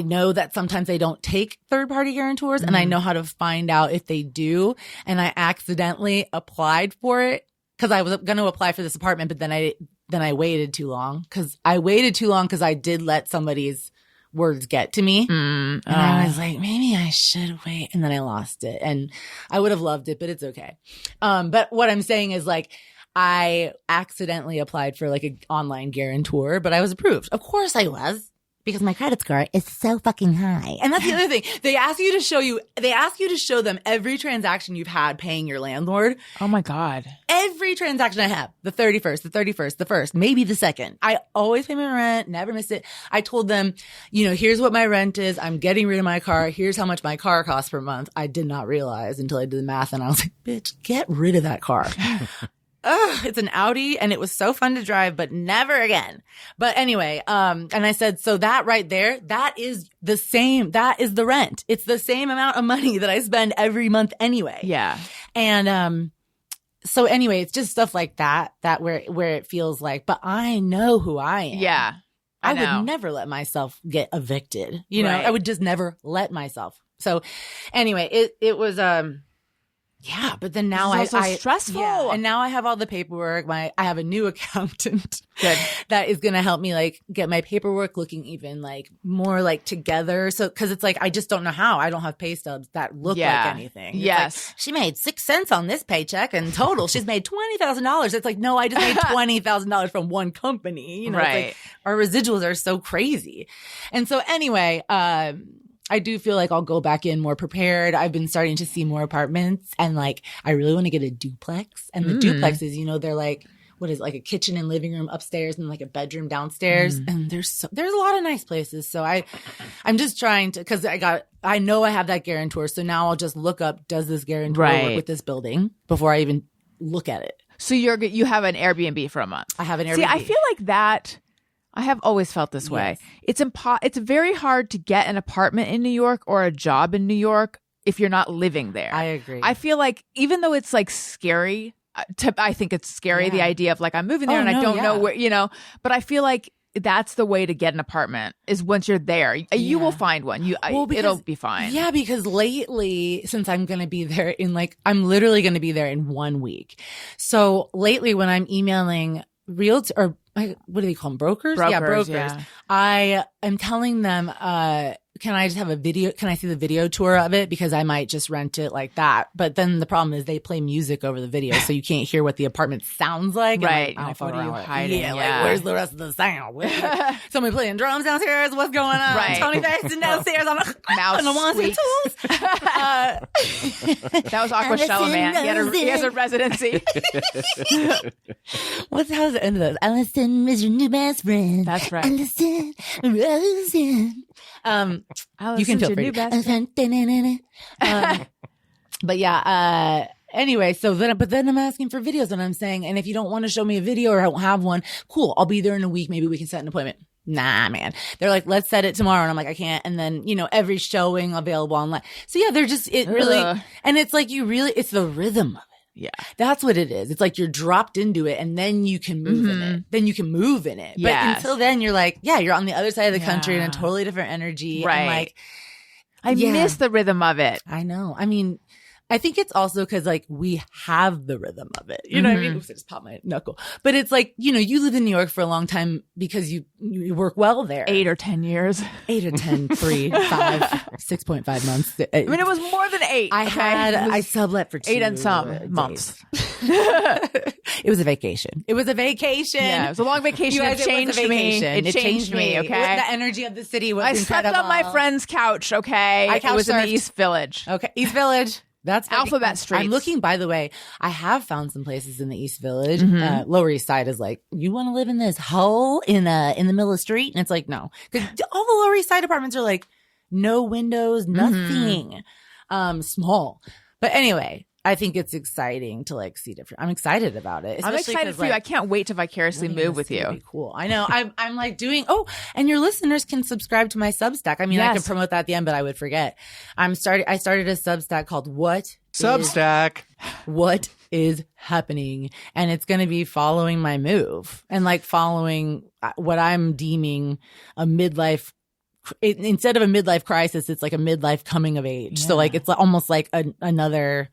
know that sometimes they don't take third-party guarantors, and I know how to find out if they do. And I accidentally applied for it because I was going to apply for this apartment, but then I waited too long because I did let somebody's words get to me. And I was like, maybe I should wait. And then I lost it. And I would have loved it, but it's okay. But what I'm saying is, like, I accidentally applied for like an online guarantor, but I was approved. Of course I was. Because my credit score is so fucking high. And that's the other thing. They ask you to show them every transaction you've had paying your landlord. Oh my God. Every transaction I have. The 31st, the 31st, the 1st, maybe the 2nd. I always pay my rent, never miss it. I told them, you know, here's what my rent is. I'm getting rid of my car. Here's how much my car costs per month. I did not realize until I did the math, and I was like, bitch, get rid of that car. It's an Audi, and it was so fun to drive, but never again. But anyway, and I said, so that right there, that is the the rent. It's the same amount of money that I spend every month anyway. Yeah. And, so anyway, it's just stuff like that where it feels like, but I know who I am. Yeah. I would never let myself get evicted. You know, Right. I would just never let myself. So anyway, it was, yeah, but then now This is also stressful. Yeah, and now I have all the paperwork. I have a new accountant Good. that is going to help me like get my paperwork looking even like more like together. So, cause it's like, I just don't know how. I don't have pay stubs that look like anything. It's Yes. like, she made 6 cents on this paycheck, and total she's made $20,000. It's like, no, I just made $20,000 from one company. You know, it's Right. like, our residuals are so crazy. And so anyway, I do feel like I'll go back in more prepared. I've been starting to see more apartments, and like, I really want to get a duplex. And the duplexes, you know, they're like, what is it, like a kitchen and living room upstairs and like a bedroom downstairs. And there's a lot of nice places. So I'm just trying to, cause I know I have that guarantor. So now I'll just look up, does this guarantor work with this building before I even look at it? So you have an Airbnb for a month. I have an Airbnb. See, I feel like that. I have always felt this way. It's very hard to get an apartment in New York or a job in New York if you're not living there. I agree. I feel like even though it's like scary, I think it's scary, the idea of like, I'm moving there and I don't know where, you know, but I feel like that's the way to get an apartment is once you're there. You will find one. It'll be fine. Yeah, because lately, since I'm going to be there I'm literally going to be there in 1 week. So lately when I'm emailing what do they call them? Brokers? Yeah, brokers. Yeah. I am telling them, can I just have a video? Can I see the video tour of it? Because I might just rent it like that. But then the problem is they play music over the video, so you can't hear what the apartment sounds like. Right. And Like, what are you hiding? Yeah, like, where's the rest of the sound? Somebody playing drums downstairs? What's going on? Right. Tony Baxton downstairs on Mouse the ones and squeaks. tools. That was Aquashella, man. He has a residency. How's the end of this? Allison is your new best friend. That's right. Allison, Rosen. You can feel free. But yeah, anyway, but then I'm asking for videos, and I'm saying, and if you don't want to show me a video or I don't have one, cool, I'll be there in a week. Maybe we can set an appointment. Nah, man. They're like, let's set it tomorrow. And I'm like, I can't. And then, you know, every showing available online. So yeah, and it's like it's the rhythm of it. Yeah. That's what it is. It's like you're dropped into it, and then you can move in it. Then you can move in it. But until then, you're like, you're on the other side of the country in a totally different energy. Right. And like, I miss the rhythm of it. I know. I mean, I think it's also because like we have the rhythm of it. You know what I mean? Oops, I just popped my knuckle. But it's like, you know, you lived in New York for a long time because you work well there. 8 or 10 years. 8 or 10, 3, 5, 6.5 months. I mean, it was more than 8. I sublet for 2 8 and some months. It was a vacation. Yeah, it was a long vacation. It changed me. It changed me, okay? The energy of the city was I incredible. slept on my friend's couch, okay? I It was in the couch surfed. East Village. Okay, East Village. That's Alphabet Street. I'm looking, by the way, I have found some places in the East Village. Lower East Side is like, you want to live in this hole in the middle of the street? And it's like, no. Because all the Lower East Side apartments are like, no windows, nothing. Small. But anyway, I think it's exciting to like see different. I'm excited about it. I'm excited for you. I can't wait to vicariously move with you. Cool. I know. I'm like doing. Oh, and your listeners can subscribe to my Substack. I mean, I can promote that at the end, but I would forget. I started a Substack called What is Happening, and it's going to be following my move and like following what I'm deeming a midlife. Instead of a midlife crisis, it's like a midlife coming of age. Yeah. So like it's almost like another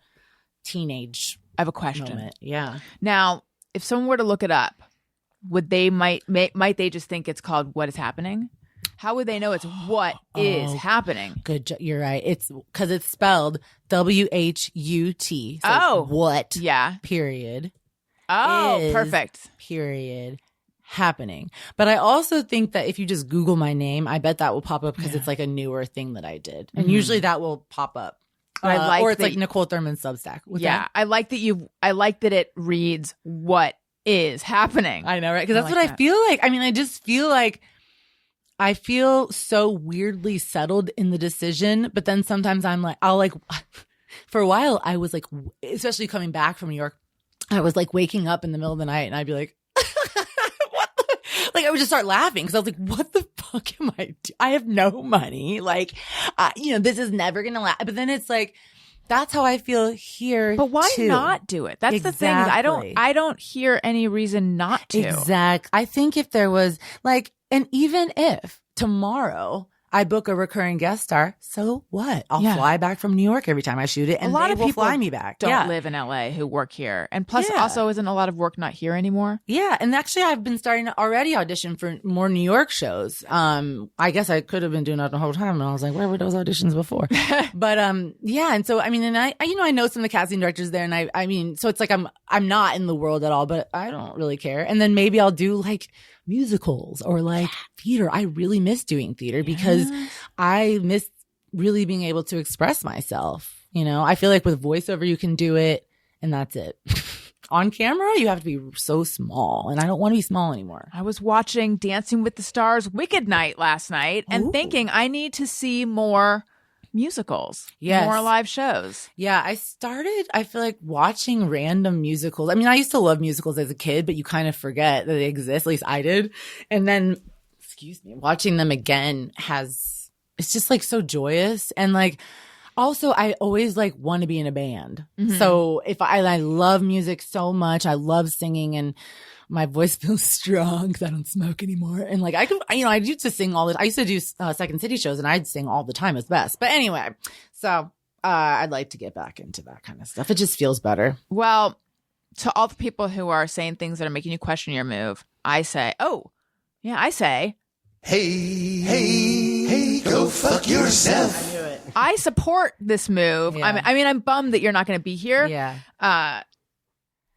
teenage. I have a question. Moment. Yeah. Now, if someone were to look it up, would they might they just think it's called What is Happening? How would they know it's what is happening? Good. You're right. It's because it's spelled WHUT. So what? Yeah. Period. Oh, perfect. Period. Happening. But I also think that if you just Google my name, I bet that will pop up because it's like a newer thing that I did. And usually that will pop up. Or it's like Niccole Thurman Substack. I like that it reads what is happening. I know, right? Because that's what I feel like. I mean, I just feel like I feel so weirdly settled in the decision, but then sometimes I'll like, for a while, I was like, especially coming back from New York, I was like waking up in the middle of the night and I'd be like, like I would just start laughing because I was like, what the fuck am I doing? I have no money. Like, this is never going to last. But then it's like, that's how I feel here. But why too. not do it? That's the thing. I don't hear any reason not to. Exactly. I think if there was like, and even if tomorrow I book a recurring guest star, so what? I'll fly back from New York every time I shoot it, and a lot of people fly me back. Don't live in LA who work here, and plus, also isn't a lot of work not here anymore. Yeah, and actually, I've been starting to already audition for more New York shows. I guess I could have been doing that the whole time, and I was like, where were those auditions before? But yeah, and so I mean, and I know some of the casting directors there, and I mean, so it's like I'm not in the world at all, but I don't really care. And then maybe I'll do like musicals or like theater. I really miss doing theater because I miss really being able to express myself. You know, I feel like with voiceover, you can do it and that's it. On camera, you have to be so small, and I don't want to be small anymore. I was watching Dancing with the Stars Wicked Night last night and thinking I need to see more musicals, more live shows. Yeah, I feel like watching random musicals. I mean, I used to love musicals as a kid, but you kind of forget that they exist. At least I did. And then, watching them again it's just like so joyous. And like, also I always like want to be in a band. Mm-hmm. So if I love music so much, I love singing, and my voice feels strong because I don't smoke anymore. And like, I used to sing I used to do Second City shows, and I'd sing all the time. It's best. But anyway, so I'd like to get back into that kind of stuff. It just feels better. Well, to all the people who are saying things that are making you question your move, I say, hey, go fuck yourself. I support this move. Yeah. I mean, I'm bummed that you're not going to be here. Yeah.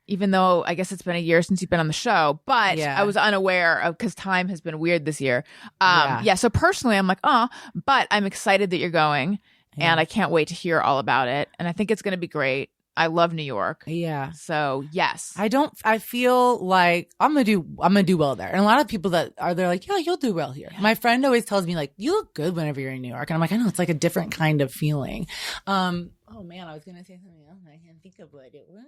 Even though I guess it's been a year since you've been on the show, but I was unaware of, because time has been weird this year. So personally, I'm like, but I'm excited that you're going, and I can't wait to hear all about it. And I think it's going to be great. I love New York. Yeah. So yes. I feel like I'm gonna do well there. And a lot of people they're like, yeah, you'll do well here. Yeah. My friend always tells me like, you look good whenever you're in New York. And I'm like, I know, it's like a different kind of feeling. Oh man, I was gonna say something else. I can't think of what it was.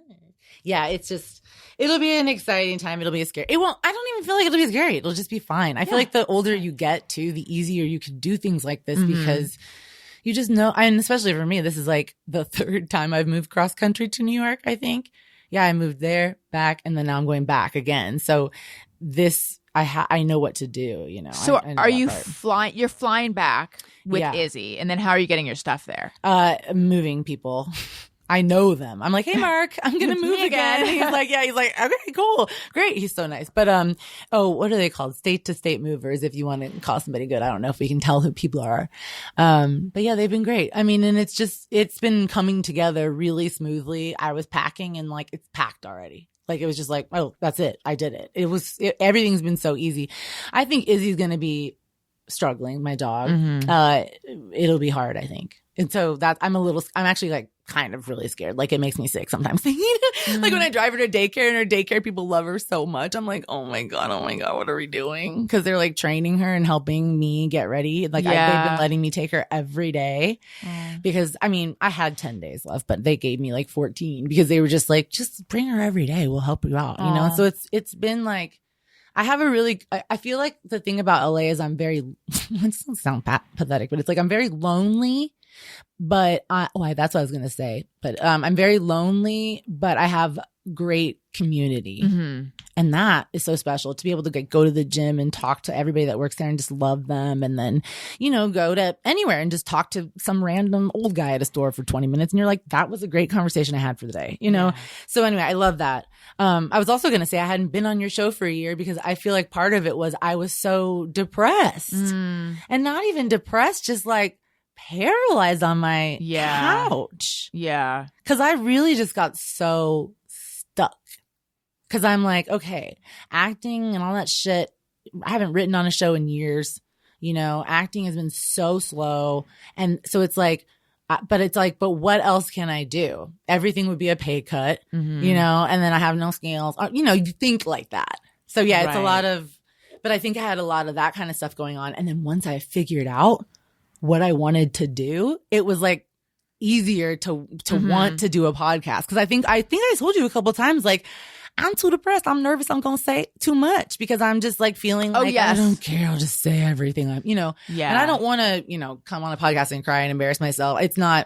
Yeah, it'll be an exciting time. It'll be scary. I don't even feel like it'll be scary. It'll just be fine. I feel like the older you get too, the easier you can do things like this, because you just know, and especially for me, this is like the third time I've moved cross country to New York, I think. Yeah, I moved there, back, and then now I'm going back again. So this, I know what to do, you know. So are you flying? You're flying back with Izzy, and then how are you getting your stuff there? Moving people. I know them. I'm like, hey, Mark, I'm going to move again. He's like, okay, cool. Great. He's so nice. But, what are they called? State to state movers. If you want to call somebody good. I don't know if we can tell who people are. But yeah, they've been great. I mean, and it's been coming together really smoothly. I was packing and like, it's packed already. Like, it was just like, oh, that's it. I did it. Everything's been so easy. I think Izzy's going to be struggling, my dog. It'll be hard, I think. And so I'm actually like kind of really scared. Like it makes me sick sometimes thinking like when I drive her to daycare and her daycare people love her so much. I'm like, oh my God, what are we doing? Because they're like training her and helping me get ready. Like they've been letting me take her every day because I mean, I had 10 days left, but they gave me like 14 because they were just like, just bring her every day. We'll help you out, you know? So it's been like, I feel like the thing about LA is I'm very, it doesn't sound pathetic, but it's like I'm very lonely. But that's what I was going to say. But I'm very lonely, but I have great community. Mm-hmm. And that is so special to be able to go to the gym and talk to everybody that works there and just love them. And then, you know, go to anywhere and just talk to some random old guy at a store for 20 minutes. And you're like, that was a great conversation I had for the day, you know? Yeah. So anyway, I love that. I was also going to say I hadn't been on your show for a year because I feel like part of it was I was so depressed and not even depressed, just like paralyzed on my couch. Yeah. Because I really just got so stuck. Because I'm like, okay, acting and all that shit. I haven't written on a show in years. You know, acting has been so slow. And so it's like, but what else can I do? Everything would be a pay cut, you know, and then I have no skills. You know, you think like that. So yeah, it's a lot of, but I think I had a lot of that kind of stuff going on. And then once I figured out what I wanted to do, it was like easier to want to do a podcast. Cause I think I told you a couple of times, like, I'm too depressed. I'm nervous. I'm going to say too much because I'm just like feeling like, I don't care. I'll just say everything. You know, and I don't want to, you know, come on a podcast and cry and embarrass myself.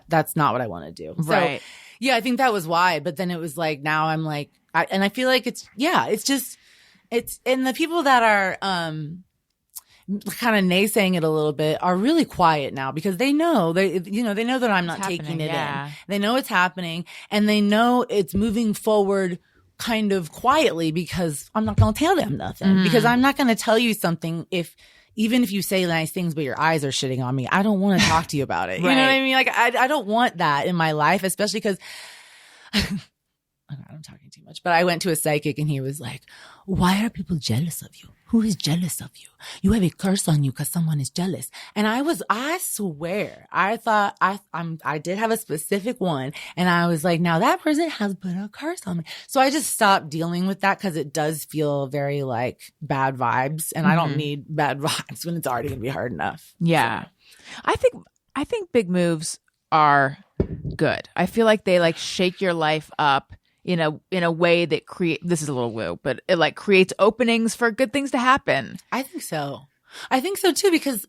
That's not what I want to do. Right. So yeah, I think that was why. But then it was like, now I'm like, and I feel like it's and the people that are, kind of naysaying it a little bit are really quiet now because they know that I'm not taking it in. They know it's happening and they know it's moving forward kind of quietly because I'm not going to tell them nothing because I'm not going to tell you something even if you say nice things, but your eyes are shitting on me. I don't want to talk to you about it. You know what I mean? Like I don't want that in my life, especially because I'm talking too much, but I went to a psychic and he was like, why are people jealous of you? Who is jealous of you? You have a curse on you because someone is jealous. And I swear, I thought I did have a specific one. And I was like, now that person has put a curse on me. So I just stopped dealing with that because it does feel very like bad vibes. And I don't need bad vibes when it's already going to be hard enough. Yeah. So. I think big moves are good. I feel like they like shake your life up in a way that this is a little woo, but it like creates openings for good things to happen. I think so too, because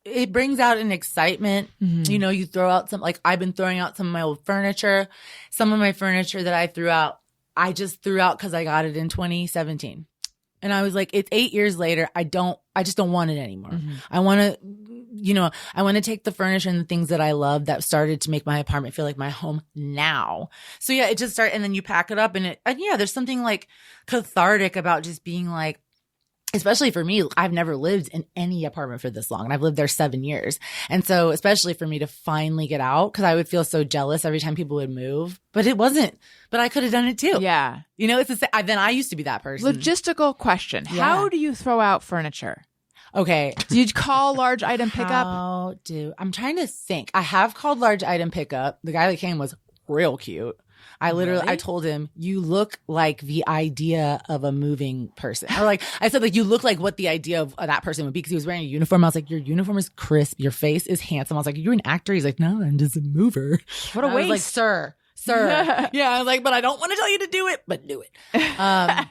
it brings out an excitement. You know, you throw out some, like I've been throwing out some of my old furniture. Some of my furniture that I threw out, I just threw out because I got it in 2017. And I was like, it's 8 years later. I just don't want it anymore. I want to take the furniture and the things that I love that started to make my apartment feel like my home now. So yeah, it just started, and then you pack it up and there's something like cathartic about just being like, especially for me, I've never lived in any apartment for this long and I've lived there 7 years. And so especially for me to finally get out, because I would feel so jealous every time people would move, but it wasn't, but I could have done it too. Yeah. You know, then I used to be that person. Logistical question. Yeah. How do you throw out furniture? Okay. Do you call large item pickup? I'm trying to think. I have called large item pickup. The guy that came was real cute. I told him, you look like the idea of a moving person. Or like, I said, like, you look like what the idea of that person would be, because he was wearing a uniform. I was like, your uniform is crisp. Your face is handsome. I was like, you're an actor? He's like, no, I'm just a mover. What a waste. I was like, sir. Yeah, I was like, but I don't want to tell you to do it, but do it.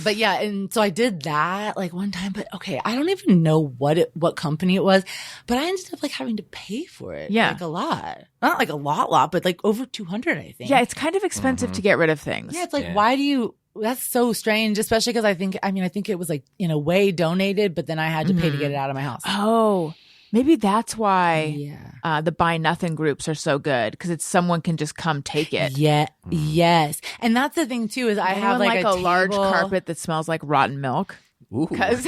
But yeah, and so I did that like one time, but okay, I don't even know what company it was, but I ended up like having to pay for it. Yeah. Like a lot. Not like a lot, but like over 200, I think. Yeah, it's kind of expensive to get rid of things. Yeah, it's like, why do you, that's so strange, especially because I think it was like in a way donated, but then I had to pay to get it out of my house. Oh, maybe that's why the buy nothing groups are so good, because it's someone can just come take it. Yeah, yes. And that's the thing too, is I have like a large carpet that smells like rotten milk. Because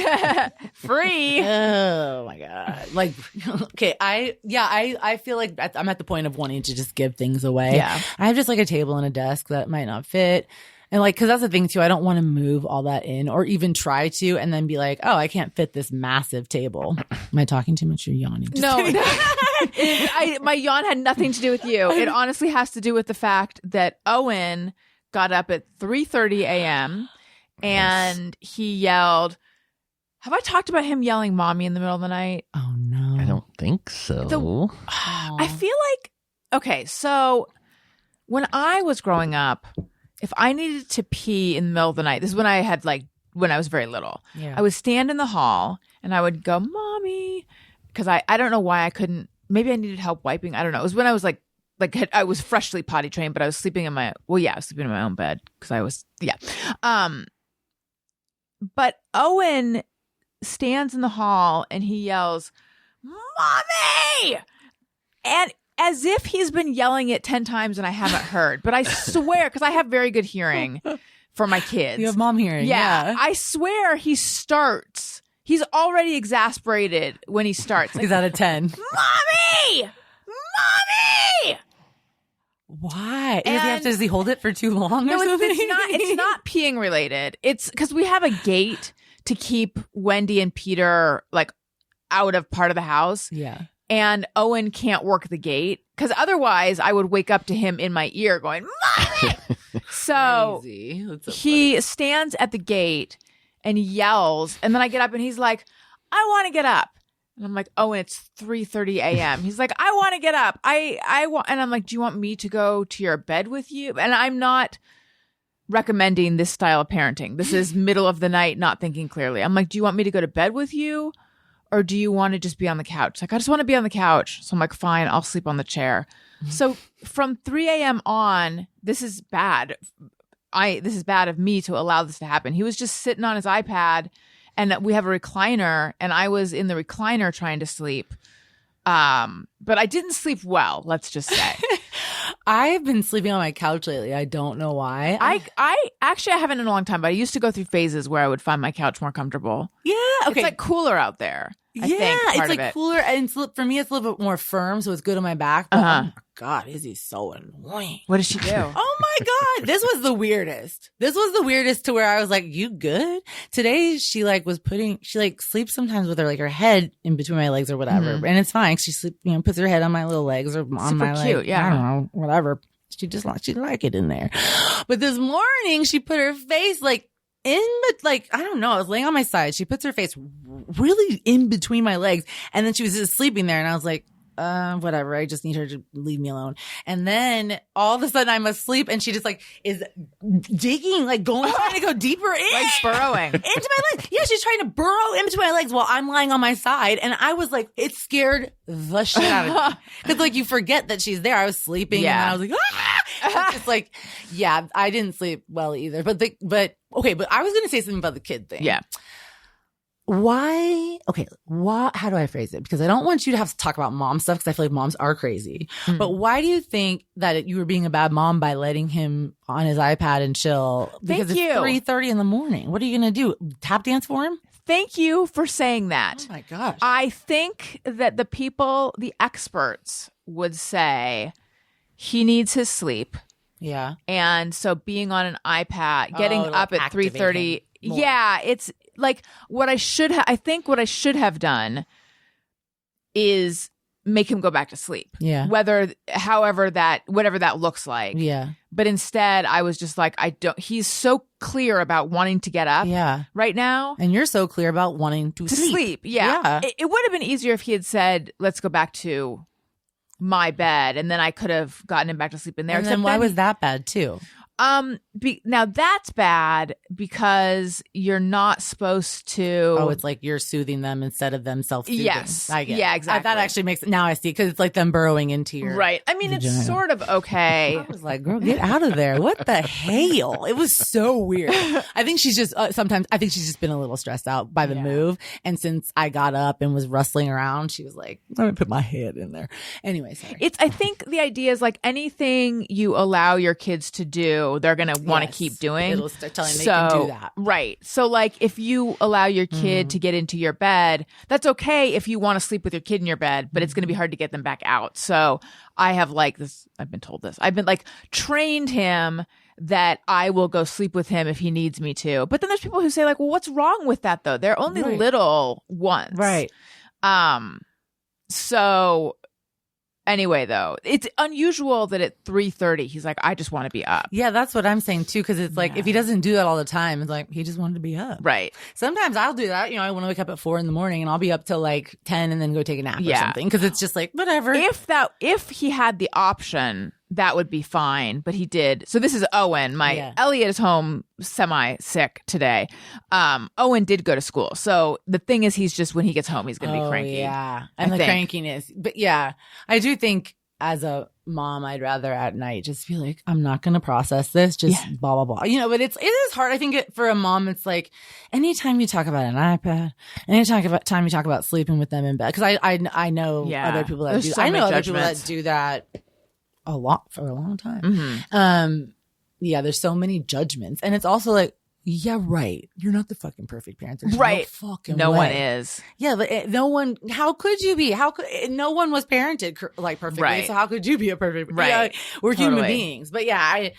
free. Oh my God. Like, okay. I feel like I'm at the point of wanting to just give things away. Yeah. I have just like a table and a desk that might not fit. And like, cause that's the thing too. I don't want to move all that in or even try to and then be like, oh, I can't fit this massive table. Am I talking too much or yawning? No, my yawn had nothing to do with you. It honestly has to do with the fact that Owen got up at 3:30 a.m. and he yelled. Have I talked about him yelling mommy in the middle of the night? Oh no. I don't think so. I feel like, okay, so when I was growing up, if I needed to pee in the middle of the night, this is when I had when I was very little, I would stand in the hall and I would go, mommy, because I don't know why I couldn't, maybe I needed help wiping. I don't know. It was when I was like I was freshly potty trained, but I was sleeping in I was sleeping in my own bed because I was, but Owen stands in the hall and he yells, mommy! And as if he's been yelling it 10 times and I haven't heard. But I swear, because I have very good hearing for my kids. You have mom hearing. Yeah. I swear he starts. He's already exasperated when he starts. He's out of 10. Mommy! Mommy! Why? Does he hold it for too long or no, something? It's not peeing related. It's because we have a gate to keep Wendy and Peter like out of part of the house. Yeah. And Owen can't work the gate because otherwise I would wake up to him in my ear going, mommy! So he stands at the gate and yells. And then I get up and he's like, I want to get up. And I'm like, Owen, it's 3:30 a.m. He's like, I want to get up. I want, and I'm like, do you want me to go to your bed with you? And I'm not recommending this style of parenting. This is middle of the night, not thinking clearly. I'm like, do you want me to go to bed with you? Or do you want to just be on the couch? Like, I just want to be on the couch. So I'm like, fine, I'll sleep on the chair. So from 3 a.m. on, this is bad. This is bad of me to allow this to happen. He was just sitting on his iPad and we have a recliner and I was in the recliner trying to sleep. But I didn't sleep well, let's just say. I've been sleeping on my couch lately. I don't know why. I actually haven't in a long time, but I used to go through phases where I would find my couch more comfortable. Yeah. Okay. It's like cooler out there. I think, it's like cooler. And for me, it's a little bit more firm. So it's good on my back. But oh my God, Izzy's so annoying. What does she do? Oh my God. This was the weirdest. This was the weirdest to where I was like, you good? Today, she sleeps sometimes with her head in between my legs or whatever. And it's fine. She puts her head on my little legs or on my leg. Cute, yeah. I don't know, whatever. She like it in there. But this morning, she put her face I don't know. I was laying on my side. She puts her face really in between my legs. And then she was just sleeping there. And I was like, whatever. I just need her to leave me alone. And then all of a sudden I'm asleep and she just is digging, trying to go deeper in. Like burrowing. Into my legs. Yeah, she's trying to burrow in between my legs while I'm lying on my side. And I was like, it scared the shit out of me. Because you forget that she's there. I was sleeping and I was like, ah! It's yeah, I didn't sleep well either. But okay, but I was going to say something about the kid thing. Yeah. Why? Okay. How do I phrase it? Because I don't want you to have to talk about mom stuff because I feel like moms are crazy. But why do you think that you were being a bad mom by letting him on his iPad and chill? Because it's 3:30 in the morning. What are you going to do? Tap dance for him? Thank you for saying that. Oh my gosh. I think that the experts would say he needs his sleep. Yeah. And so being on an iPad, getting up at 3:30. Yeah, it's I think what I should have done is make him go back to sleep. Yeah. Whatever that looks like. Yeah. But instead I was just like, he's so clear about wanting to get up right now. And you're so clear about wanting to sleep. Yeah. It would have been easier if he had said, let's go back to my bed. And then I could have gotten him back to sleep in there. And then why was that bad too? Now that's bad because you're not supposed to. Oh, it's like you're soothing them instead of them self-soothing. Yes, I get yeah, it. exactly. That actually makes now I see because it's like them burrowing into your right. I mean, vagina. It's sort of okay. I was like, girl, get out of there! What the hell? It was so weird. I think she's just sometimes. I think she's just been a little stressed out by the move, and since I got up and was rustling around, she was like, "Let me put my head in there." Anyway, sorry. I think the idea is anything you allow your kids to do, they're gonna want to keep doing. It'll start telling they can do that. Right. So if you allow your kid to get into your bed, that's okay if you want to sleep with your kid in your bed, but it's going to be hard to get them back out. So I have this, I've been told this. I've been trained him that I will go sleep with him if he needs me to. But then there's people who say like, well, what's wrong with that though? They're only little ones. Right. So anyway, though, it's unusual that at 3:30 he's like, I just want to be up. Yeah, that's what I'm saying too. Because it's like if he doesn't do that all the time, it's like he just wanted to be up. Right. Sometimes I'll do that. I want to wake up at 4 a.m. and I'll be up till like 10 and then go take a nap or something. Because it's just like whatever. If he had the option, that would be fine. But he did. So this is Owen. Elliot is home semi-sick today. Owen did go to school. So the thing is, he's just when he gets home, he's going to be cranky. Yeah, and crankiness. But yeah, I do think as a mom, I'd rather at night just be like, I'm not going to process this. Just blah blah blah. But it is hard. I think for a mom, it's like anytime you talk about an iPad, anytime you talk about sleeping with them in bed, because I know other people that do. I know other people that do that a lot for a long time. Mm-hmm. There's so many judgments, and it's also like, yeah, right. You're not the fucking perfect parent. There's right. No fucking no way. one is. Yeah, but no one. How could you be? No one was parented like perfectly? Right. So how could you be a perfect? Right. We're human beings. But yeah,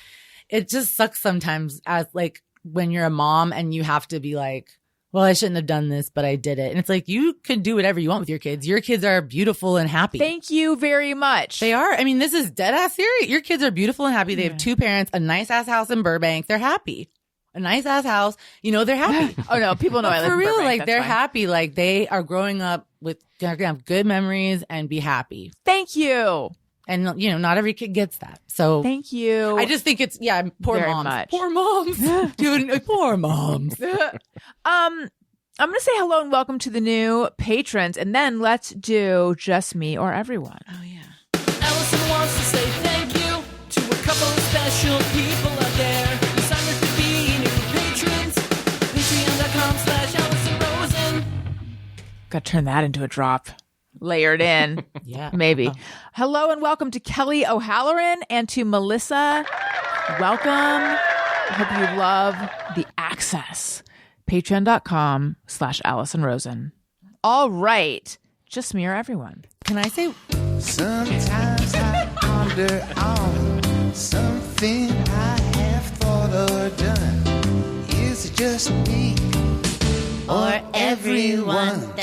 it just sucks sometimes as like when you're a mom and you have to be like, well, I shouldn't have done this, but I did it. And it's like, you can do whatever you want with your kids. Your kids are beautiful and happy. Thank you very much. They are. I mean, this is dead ass serious. Your kids are beautiful and happy. They have 2 parents, a nice ass house in Burbank. They're happy. A nice ass house. They're happy. Oh no, people know I live for in real. Burbank. Like they're happy. Like they are growing up they're gonna have good memories and be happy. Thank you. And not every kid gets that. So thank you. I just think it's poor very moms. much. Poor moms. Dude, poor moms. I'm going to say hello and welcome to the new patrons, and then let's do just me or everyone. Oh, yeah. Allison wants to say thank you to a couple of special people out there who signed up to be new patrons. Patreon.com/AllisonRosen. Got to turn that into a drop. Layered in. Yeah. Maybe. Hello and welcome to Kelly O'Halloran and to Melissa. Welcome. I hope you love the access. Patreon.com/AllisonRosen. All right. Just me or everyone. Can I say? Sometimes I ponder on something I have thought or done. Is it just me or everyone?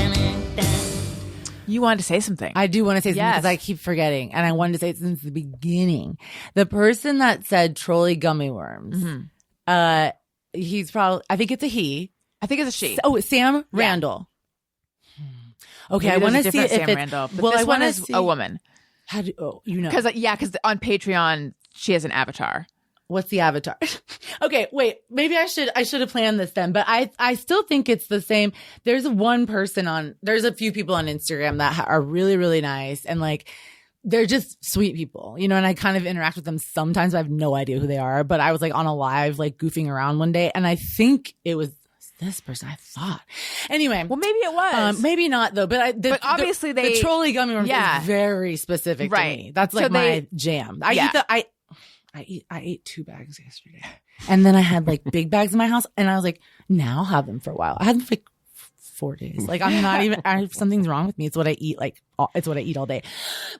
You wanted to say something. I do want to say something Yes. because I keep forgetting, and I wanted to say it since the beginning. The person that said trolley gummy worms, he's probably, I think it's a he. I think it's a she. Oh, Sam Randall. Okay, Maybe I want to there's a see if different Sam it's Randall, but well. this I one want is to see a woman. How do Because on Patreon she has an avatar. What's the avatar? Okay, wait. Maybe I should have planned this then, but I still think it's the same. There's a few people on Instagram that are really, really nice and like they're just sweet people, and I kind of interact with them sometimes. I have no idea who they are, but I was like on a live, like goofing around one day, and I think it was this person. I thought. Anyway, Well, maybe it was. maybe not though. But obviously the trolley gummy worms Yeah. is very specific Right. to me. That's like So my jam. I ate 2 bags yesterday, and then I had like big bags in my house, and I was like, now I'll have them for a while. I had them for like 4 days. Like I'm not even. Something's wrong with me. It's what I eat. Like it's what I eat all day.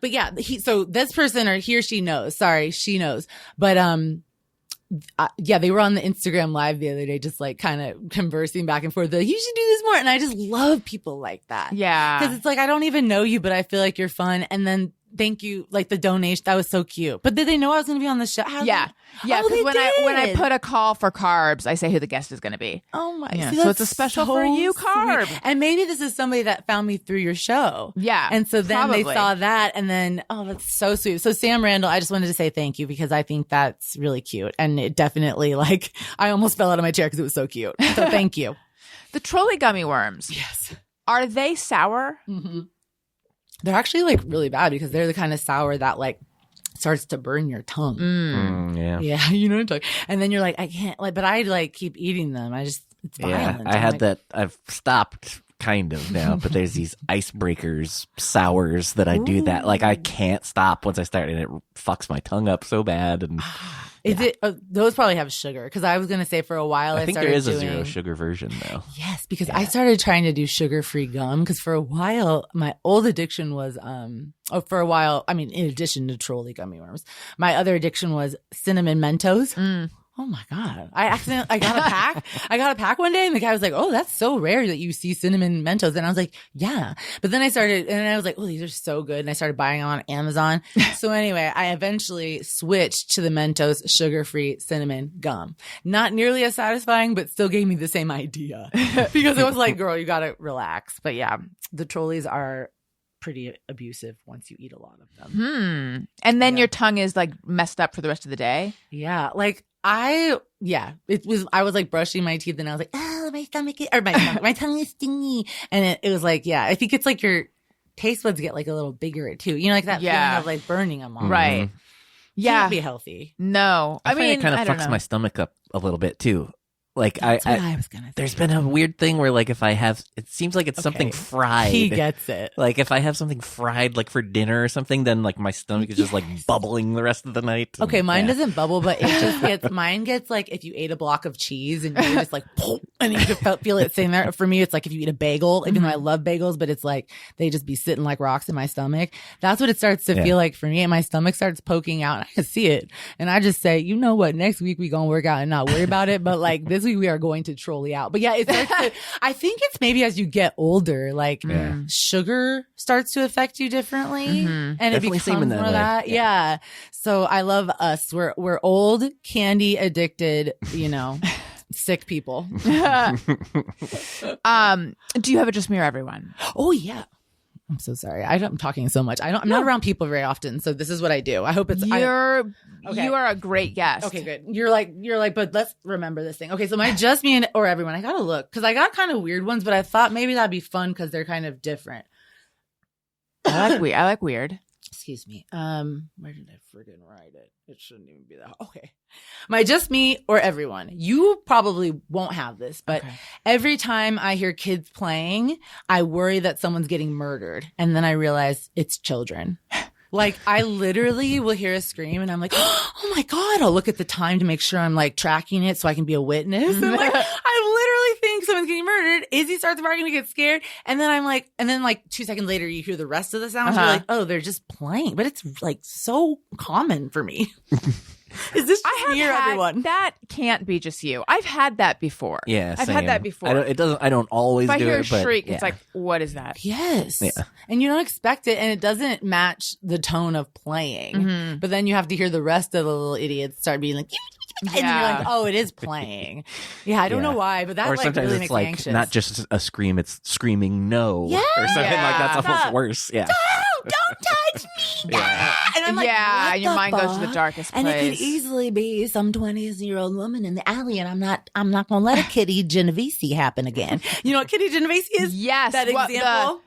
But yeah, so this person or he or she knows. Sorry, she knows. But they were on the Instagram live the other day, just like kind of conversing back and forth. Like, you should do this more, and I just love people like that. Yeah. Because it's like I don't even know you, but I feel like you're fun, and then. Thank you. Like the donation. That was so cute. But did they know I was going to be on the show? Yeah. Oh, Because they when I did. put a call for carbs, I say who the guest is going to be. Oh my. Yeah. See, So that's it's a special so for you carb. sweet. And maybe this is somebody that found me through your show. Yeah, And so then they probably. saw that and then, oh, that's so sweet. So Sam Randall, I just wanted to say thank you because I think that's really cute. And it definitely like, I almost fell out of my chair because it was so cute. So thank you. The trolley gummy worms. Yes. Are they sour? Mm-hmm. They're actually like really bad because they're the kind of sour that like starts to burn your tongue. Yeah. Yeah, you know what I'm talking. And then you're like, I can't like, but I like keep eating them. It's violent. I had that. I've stopped kind of now, but there's these icebreakers, sours that I do that. Like I can't stop once I start, and it fucks my tongue up so bad. And Is it? Those probably have sugar because I was gonna say for a while I think started there is a doing, 0 sugar version though. Yes, because I started trying to do sugar-free gum because for a while my old addiction was for a while, I mean in addition to trolley gummy worms, my other addiction was cinnamon Mentos. oh my God. I got a pack one day and the guy was like, oh, that's so rare that you see cinnamon Mentos. And I was like, yeah. But then I was like, oh, these are so good. And I started buying them on Amazon. So anyway, I eventually switched to the Mentos sugar-free cinnamon gum. Not nearly as satisfying, but still gave me the same idea because it was like, girl, you got to relax. But yeah, the Trolleys are pretty abusive once you eat a lot of them. And then your tongue is like messed up for the rest of the day. Yeah. Like I was like brushing my teeth and I was like, oh, my tongue is stingy. And it was like, yeah, I think it's like your taste buds get like a little bigger too. You know, like that feeling of like burning them all. Right. Yeah. Can't be healthy. No. I mean, it kind of fucks my stomach up a little bit too. Like That's what I was gonna say. There's been a weird thing where like if I have, it seems like it's something fried. He gets it. Like if I have something fried like for dinner or something, then like my stomach is just like bubbling the rest of the night. And, okay, mine doesn't bubble, but it just gets, mine gets like if you ate a block of cheese and you just like, and you just feel it sitting there. For me, it's like if you eat a bagel, even though I love bagels, but it's like they just be sitting like rocks in my stomach. That's what it starts to feel like for me. And my stomach starts poking out and I can see it. And I just say, you know what, next week we gonna work out and not worry about it. But like this week we are going to trolley out. But yeah, it starts to, I think it's maybe as you get older, like sugar starts to affect you differently, and Definitely it becomes more of that. Yeah. So I love us. We're old, candy addicted, you know, sick people. Do you have a Just Me or Everyone? Oh yeah. I'm so sorry. I'm talking so much. I'm not around people very often, so this is what I do. I hope it's you are a great guest. Okay, good. You're like, but let's remember this thing. Okay, so my Just Me or Everyone. I gotta look because I got kind of weird ones, but I thought maybe that'd be fun because they're kind of different. I like weird. Excuse me. Where did I friggin' write it? It shouldn't even be that. Okay. My Just Me or Everyone. You probably won't have this, but every time I hear kids playing, I worry that someone's getting murdered. And then I realize it's children. Like I literally will hear a scream and I'm like, oh my God, I'll look at the time to make sure I'm like tracking it so I can be a witness. And like, I literally think someone's getting murdered. Izzy starts barking to get scared. And then I'm like, 2 seconds later, you hear the rest of the sounds. You're like, oh, they're just playing. But it's like so common for me. Is this just me or everyone? That can't be just you. I've had that before. Yeah, I've had that before. I don't always if I do hear it. a shriek, but, it's like, what is that? Yes. Yeah. And you don't expect it, and it doesn't match the tone of playing. But then you have to hear the rest of the little idiots start being like, and you're like, oh, it is playing. Yeah, I don't know why, but that or like sometimes really it's makes like me anxious. not just a scream; it's screaming no Yeah. or something like that's almost worse. Yeah. Don't touch me. Yeah. And I'm like, what and your the mind goes to the fuck? darkest And it place. could easily be some 20-year-old woman in the alley, and I'm not gonna let a Kitty Genovese happen again. You know what Kitty Genovese is? Yes. That what example.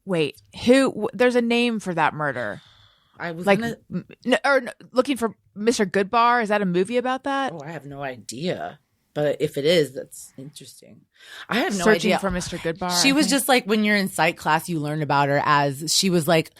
Wait, who? There's a name for that murder. I was Like, gonna, looking for Mr. Goodbar. Is that a movie about that? oh, I have no idea. But if it is, that's interesting. I have no Searching idea. for Mr. Goodbar. She was just like, when you're in psych class, you learn about her as she was like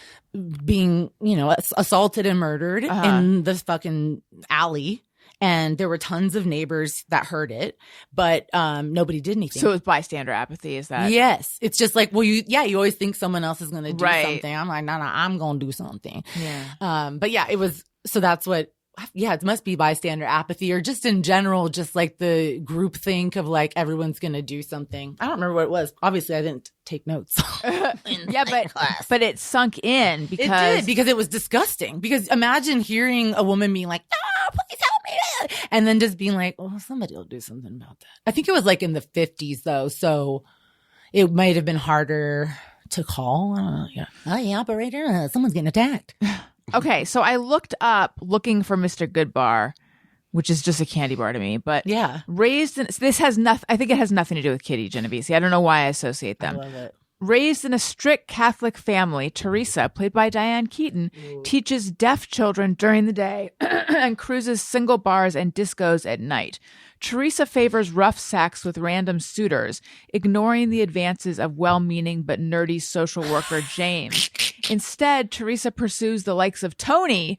being, you know, assaulted and murdered in the fucking alley. And there were tons of neighbors that heard it, but nobody did anything. So it was bystander apathy. Is that? Yes. It's just like, well, you always think someone else is going to do Right. something. I'm like, no, I'm going to do something. Yeah. But yeah, it was, so that's what, yeah, it must be bystander apathy or just in general, just like the group think of like everyone's going to do something. I don't remember what it was. Obviously, I didn't take notes. Yeah, but it sunk in because It did because it was disgusting. Because imagine hearing a woman being like, "No, please help me," and then just being like, "Oh, somebody will do something about that." I think it was like in the 50s though, so it might have been harder to call. I don't know. Yeah, hey operator, someone's getting attacked. Okay, so I looked up looking for Mr. Goodbar, which is just a candy bar to me, but Yeah, raised in, this has nothing. I think it has nothing to do with Kitty Genovese. I don't know why I associate them. I love it. Raised in a strict Catholic family, Teresa, played by Diane Keaton, teaches deaf children during the day and cruises single bars and discos at night. Teresa favors rough sex with random suitors, ignoring the advances of well-meaning but nerdy social worker James. Instead, Teresa pursues the likes of Tony,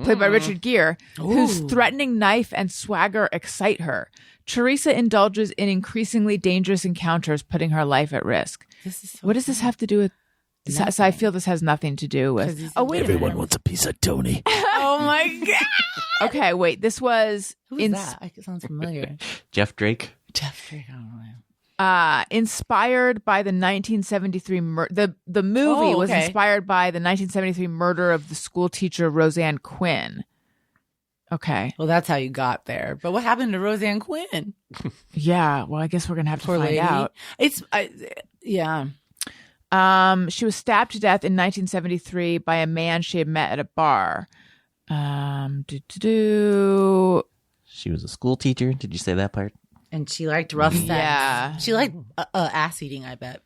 played by Richard Gere, whose threatening knife and swagger excite her. Teresa indulges in increasingly dangerous encounters, putting her life at risk. This is so What does this have to do with? So I feel this has nothing to do with. Oh wait, Everyone wants a piece of Tony. Oh my god. Okay, wait. This was Who's that? It sounds familiar. Jeff Drake. Jeff Drake. I don't know. Inspired by the 1973 the movie was inspired by the 1973 murder of the school teacher Roseanne Quinn. Okay. Well, that's how you got there. But what happened to Roseanne Quinn? Yeah. Well, I guess we're gonna have to Poor find lady. out. Yeah. She was stabbed to death in 1973 by a man she had met at a bar. She was a school teacher. Did you say that part? And she liked rough sex. Yeah. She liked ass eating, I bet.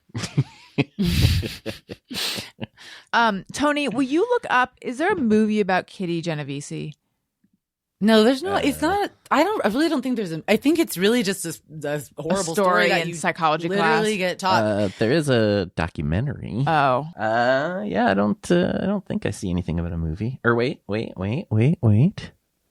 Tony, will you look up? Is there a movie about Kitty Genovese? No, there's no. It's not. I really don't think there's. I think it's really just a horrible story that in you psychology literally class. get taught. There is a documentary. Oh, yeah. I don't think I see anything about a movie. Or wait.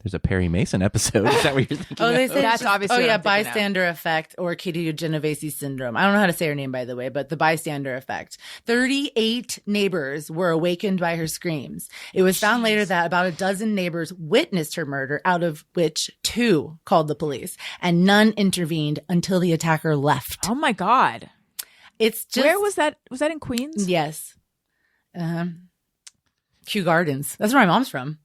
There's a Perry Mason episode. Is that what you're thinking? They of? say That's obviously Oh what yeah, I'm thinking of. bystander effect or Kitty Genovese syndrome. I don't know how to say her name, by the way, but the bystander effect. 38 neighbors were awakened by her screams. It was found later that about a dozen neighbors witnessed her murder, out of which 2 called the police, and none intervened until the attacker left. oh my God! It's just Where was that? Was that in Queens? Yes. Kew Gardens. That's where my mom's from.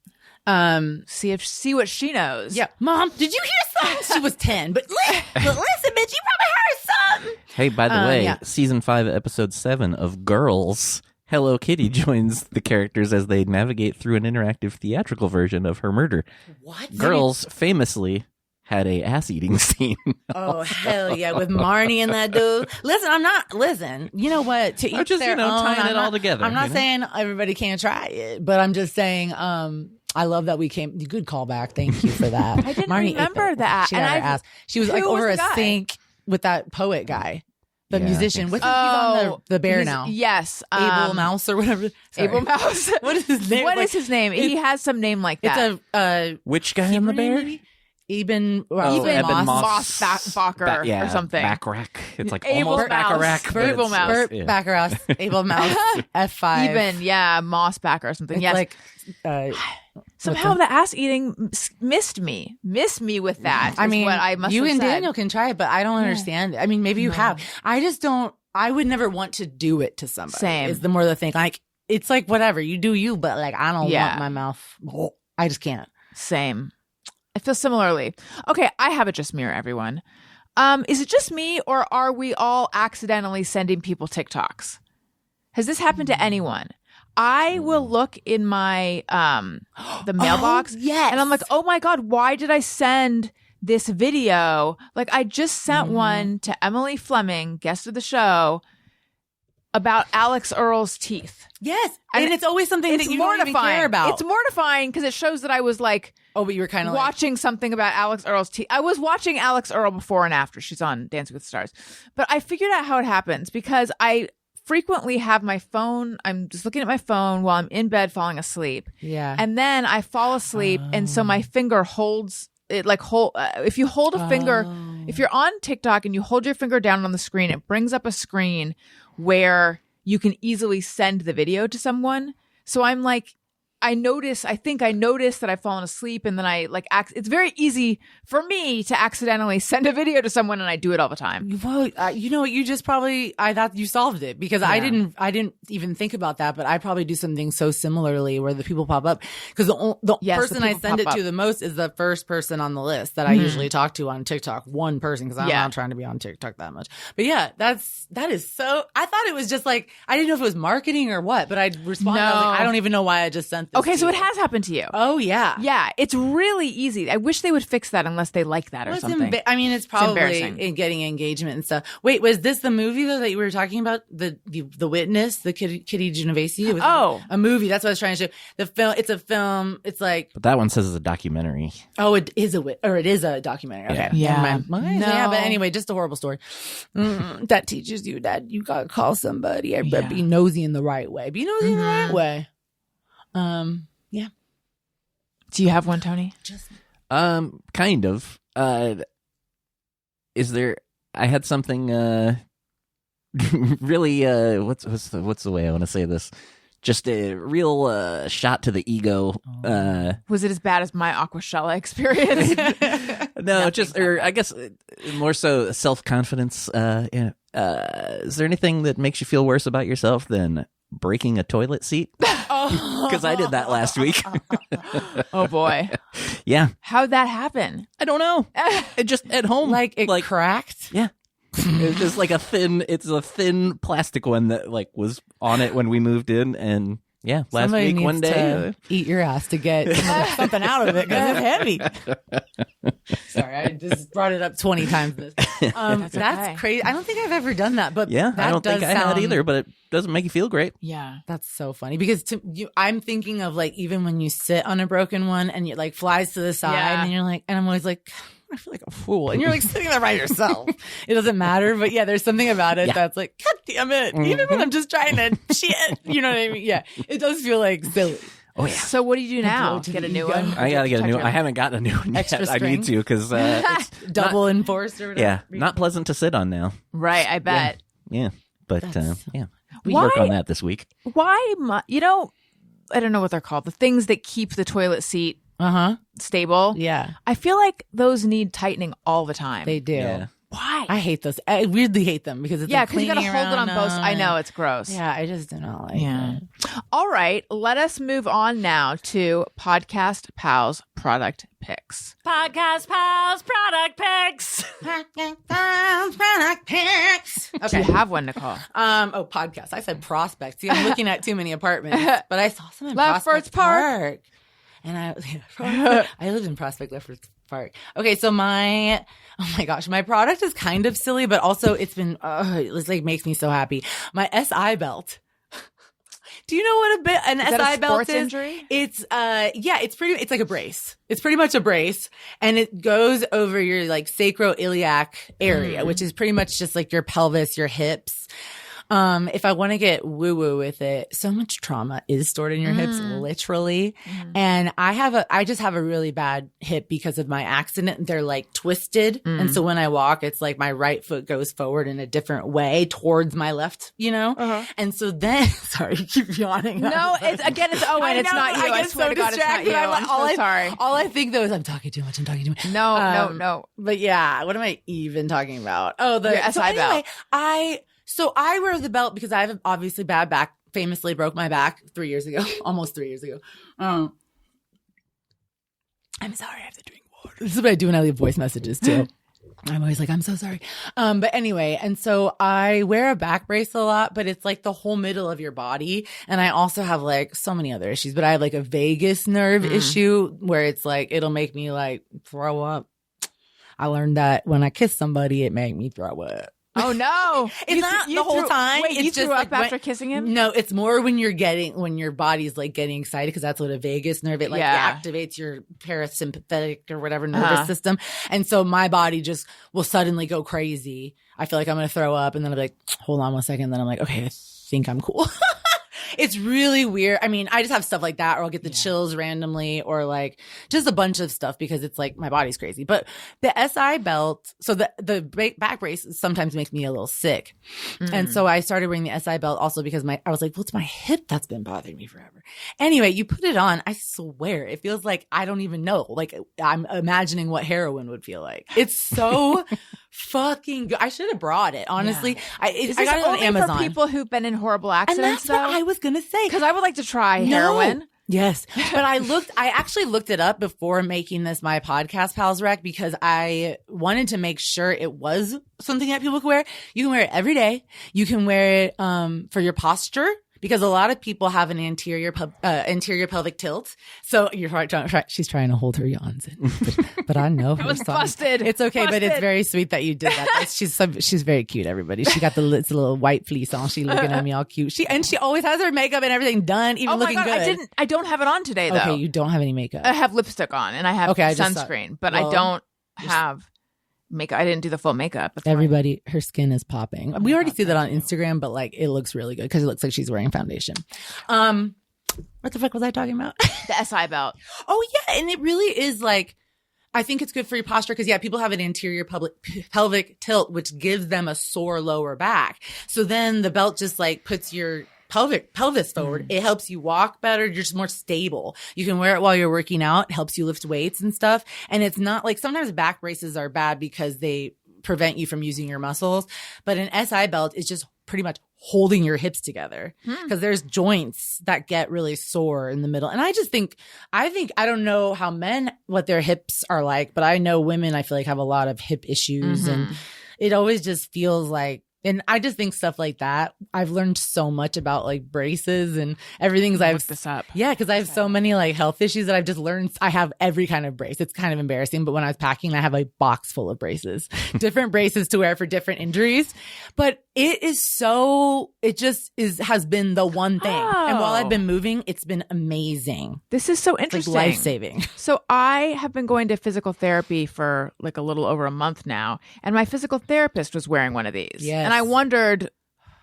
See what she knows. Yeah. Mom, did you hear something? She was 10, but listen, bitch, you probably heard something. Hey, by the way, yeah. season 5, episode 7 of Girls, Hello Kitty joins the characters as they navigate through an interactive theatrical version of her murder. What? Girls famously had a ass-eating scene. Oh, hell yeah. With Marnie and that dude. Listen, you know what? To I'm each just, their own. tying I'm it not- all together. I'm not you know? saying everybody can't try it, but I'm just saying, I love that we came. Good callback. Thank you for that. I didn't Marnie ate remember that. She had her And ass. She was who like was over the a guy? sink with that poet guy, the Yeah, I musician. think What's so. he's on the bear he's- now? Yes, Abel Mouse or whatever. Sorry. Abel Mouse. What is his name? What Like, is his name? He has some name like that. It's a Which guy on the bear? Eben Eben Moss. Bacher or something. Bacharach. It's like Abel almost Mouse. Bacharach. but Abel it's- Mouse. Bert yeah. Baccarat, Abel Mouse, F5. Even Moss Backer or something. It's Yes. like Somehow the ass eating missed me with that. I is mean, what I must you have and said. Daniel can try it, but I don't understand it. I mean, maybe you have. I just don't. I would never want to do it to somebody. Same. Is the more the thing. Like it's like whatever you do, you. But like I don't Yeah. want my mouth. I just can't. Same. I feel similarly. Okay, I have it just mirror everyone. Is it just me or are we all accidentally sending people TikToks? Has this happened to anyone? I will look in my the mailbox yes. and I'm like, "Oh my God, why did I send this video?" Like I just sent one to Emily Fleming, guest of the show, about Alex Earl's teeth. Yes, And and it's always something It's that you don't even mortifying. care about. It's mortifying because it shows that I was like but you were kind of watching something about Alex Earl's teeth. I was watching Alex Earl before and after. She's on Dancing with the Stars. But I figured out how it happens because I frequently have my phone. I'm just looking at my phone while I'm in bed falling asleep. Yeah. And then I fall asleep. And so my finger holds it like if you hold a finger, if you're on TikTok and you hold your finger down on the screen, it brings up a screen where you can easily send the video to someone. So I'm like, I think I noticed that I've fallen asleep and then I like, it's very easy for me to accidentally send a video to someone and I do it all the time. Well, you know what? You just probably I thought you solved it because I didn't even think about that, but I probably do something so similarly where the people pop up because the person I people send it pop to up. the most is the first person on the list that I usually talk to on TikTok. One person because I'm Yeah. not trying to be on TikTok that much. But yeah, that is so. I thought it was just like I didn't know if it was marketing or what, but I responded. I was like, No. I don't even know why I just sent this. Okay, to so you. it has happened to you. Oh yeah. Yeah, it's really easy. I wish they would fix that unless they like that or Well, it's something. I mean, it's probably embarrassing. in getting engagement and stuff. Wait, was this the movie though that you were talking about? The Witness, the Kitty Genovese? It was a movie. That's what I was trying to show. The film. It's a film. It's like But that one says it's a documentary. it is a documentary. Okay, Yeah. Never mind. Okay, No. yeah. But anyway, just a horrible story. That teaches you that you gotta call somebody, but be nosy in the right way. Be nosy in the right way. Yeah. Do you have one, Tony? Kind of. Is there? I had something really. What's the way I want to say this? just a real shot to the ego. Was it as bad as my Aquashella experience? No, I guess more so self-confidence. Is there anything that makes you feel worse about yourself than breaking a toilet seat? Because I did that last week. Oh boy. Yeah. How'd that happen? I don't know. It just at home. Like it cracked? Yeah. It's just like a thin plastic one that like was on it when we moved in, and yeah, last Somebody week needs one day to eat your ass to get something out of it because it's heavy. Sorry, I just brought it up 20 times. That's okay. crazy. I don't think I've ever done that, but yeah, that I don't think I had sound- either, but it doesn't make you feel great. Yeah. That's so funny because I'm thinking of like even when you sit on a broken one and it like flies to the side Yeah. and you're like, and I'm always like, I feel like a fool. And you're like sitting there by yourself. It doesn't matter. But yeah, there's something about it that's like, God damn it. Even when I'm just trying to shit. You know what I mean? Yeah. It does feel like silly. Oh yeah. So what do you do now? to Get a the new ego. one? I gotta get a new. Protect I haven't gotten a new one yet. Extra I need string? to because it's Double enforced or whatever. yeah, not pleasant to sit on now. Right, I bet. Yeah, but yeah, we Why- work on that this week. Why? I don't know what they're called. The things that keep the toilet seat stable. Yeah. I feel like those need tightening all the time. They do. Yeah. Why? I hate those. I weirdly hate them because it's Yeah, like because you got to cleaning hold it on around both. I know it's gross. Yeah, I just do not like Yeah. it. All right, let us move on now to Podcast Pals product picks. Podcast Pals product picks. Do you have one, Niccole? Podcast. I said prospect. See, I'm looking at too many apartments, but I saw some in Lefferts Prospect Park. Park. And I lived in Prospect Lefferts Park. Okay, so my product is kind of silly, but also it's been, it's like makes me so happy. My SI belt. Do you know what an that a SI belt sports is? injury? It's it's like a brace. It's pretty much a brace, and it goes over your like sacroiliac area, which is pretty much just like your pelvis, your hips. If I want to get woo woo with it, so much trauma is stored in your hips, literally. And I just have a really bad hip because of my accident. They're like twisted. And so when I walk, it's like my right foot goes forward in a different way towards my left, you know? And so then, sorry, you keep yawning. No, it's Owen. It's not you. I swear to God, it's not you. I'm so sorry. All I think though is I'm talking too much. No. But yeah, what am I even talking about? Oh, the Your SI belt. So I wear the belt because I have obviously bad back. Famously broke my back 3 years ago, almost 3 years ago. I'm sorry, I have to drink water. This is what I do when I leave voice messages too. I'm always like, I'm so sorry. But anyway, and so I wear a back brace a lot, but it's like the whole middle of your body. And I also have like so many other issues, but I have like a vagus nerve issue where it's like, it'll make me like throw up. I learned that when I kiss somebody, it made me throw up. Oh no! It's not the whole time. Wait, It's you just threw up like after kissing him? No, it's more when your body's like getting excited because that's what a vagus nerve, it like activates your parasympathetic or whatever nervous system. And so my body just will suddenly go crazy. I feel like I'm going to throw up and then I'm like, hold on 1 second. Then I'm like, okay, I think I'm cool. It's really weird. I mean, I just have stuff like that, or I'll get the chills randomly, or like just a bunch of stuff because it's like my body's crazy. But the SI belt, so the back brace sometimes makes me a little sick. And so I started wearing the SI belt also because I was like, well, it's my hip that's been bothering me forever. Anyway, you put it on, I swear, it feels like I don't even know. Like I'm imagining what heroin would feel like. It's so fucking good. I should have brought it, honestly. Is I this got it on only Amazon. for people who've been in horrible And accidents, that's what I was going to say. Because I would like to try heroin. Yes. But I actually looked it up before making this my Podcast Pals rec because I wanted to make sure it was something that people could wear. You can wear it every day. You can wear it for your posture. Because a lot of people have an anterior pelvic tilt. So she's trying to hold her yawns in. But I know her. was son. busted. It's okay, but it's Busted. very sweet that you did that. She's very cute, everybody. She got the little white fleece on. She looking at me all cute. She always has her makeup and everything done, even Oh my looking God, good. I don't have it on today, though. Okay, you don't have any makeup. I have lipstick on and I have Okay, I just sunscreen, thought- but well, I don't have makeup. I didn't do the full makeup. That's why. Everybody, her skin is popping. We already see that on Instagram, but like it looks really good because it looks like she's wearing foundation. What the fuck was I talking about? The SI belt. Oh yeah, and it really is like, I think it's good for your posture because people have an anterior pelvic tilt, which gives them a sore lower back. So then the belt just like puts your pelvis forward. It helps you walk better. You're just more stable. You can wear it while you're working out. It helps you lift weights and stuff. And it's not like sometimes back braces are bad because they prevent you from using your muscles. But an SI belt is just pretty much holding your hips together because there's joints that get really sore in the middle. And I think, I don't know how men, what their hips are like, but I know women, I feel like have a lot of hip issues and it always just feels like, and I just think stuff like that. I've learned so much about like braces and everything. I've looked this up. Yeah, because I have so many like health issues that I've just learned. I have every kind of brace. It's kind of embarrassing, but when I was packing, I have a box full of braces, different braces to wear for different injuries. But it has been the one thing. And while I've been moving, it's been amazing. This is so It's interesting. like life-saving. So I have been going to physical therapy for like a little over a month now, and my physical therapist was wearing one of these. Yes. And I wondered,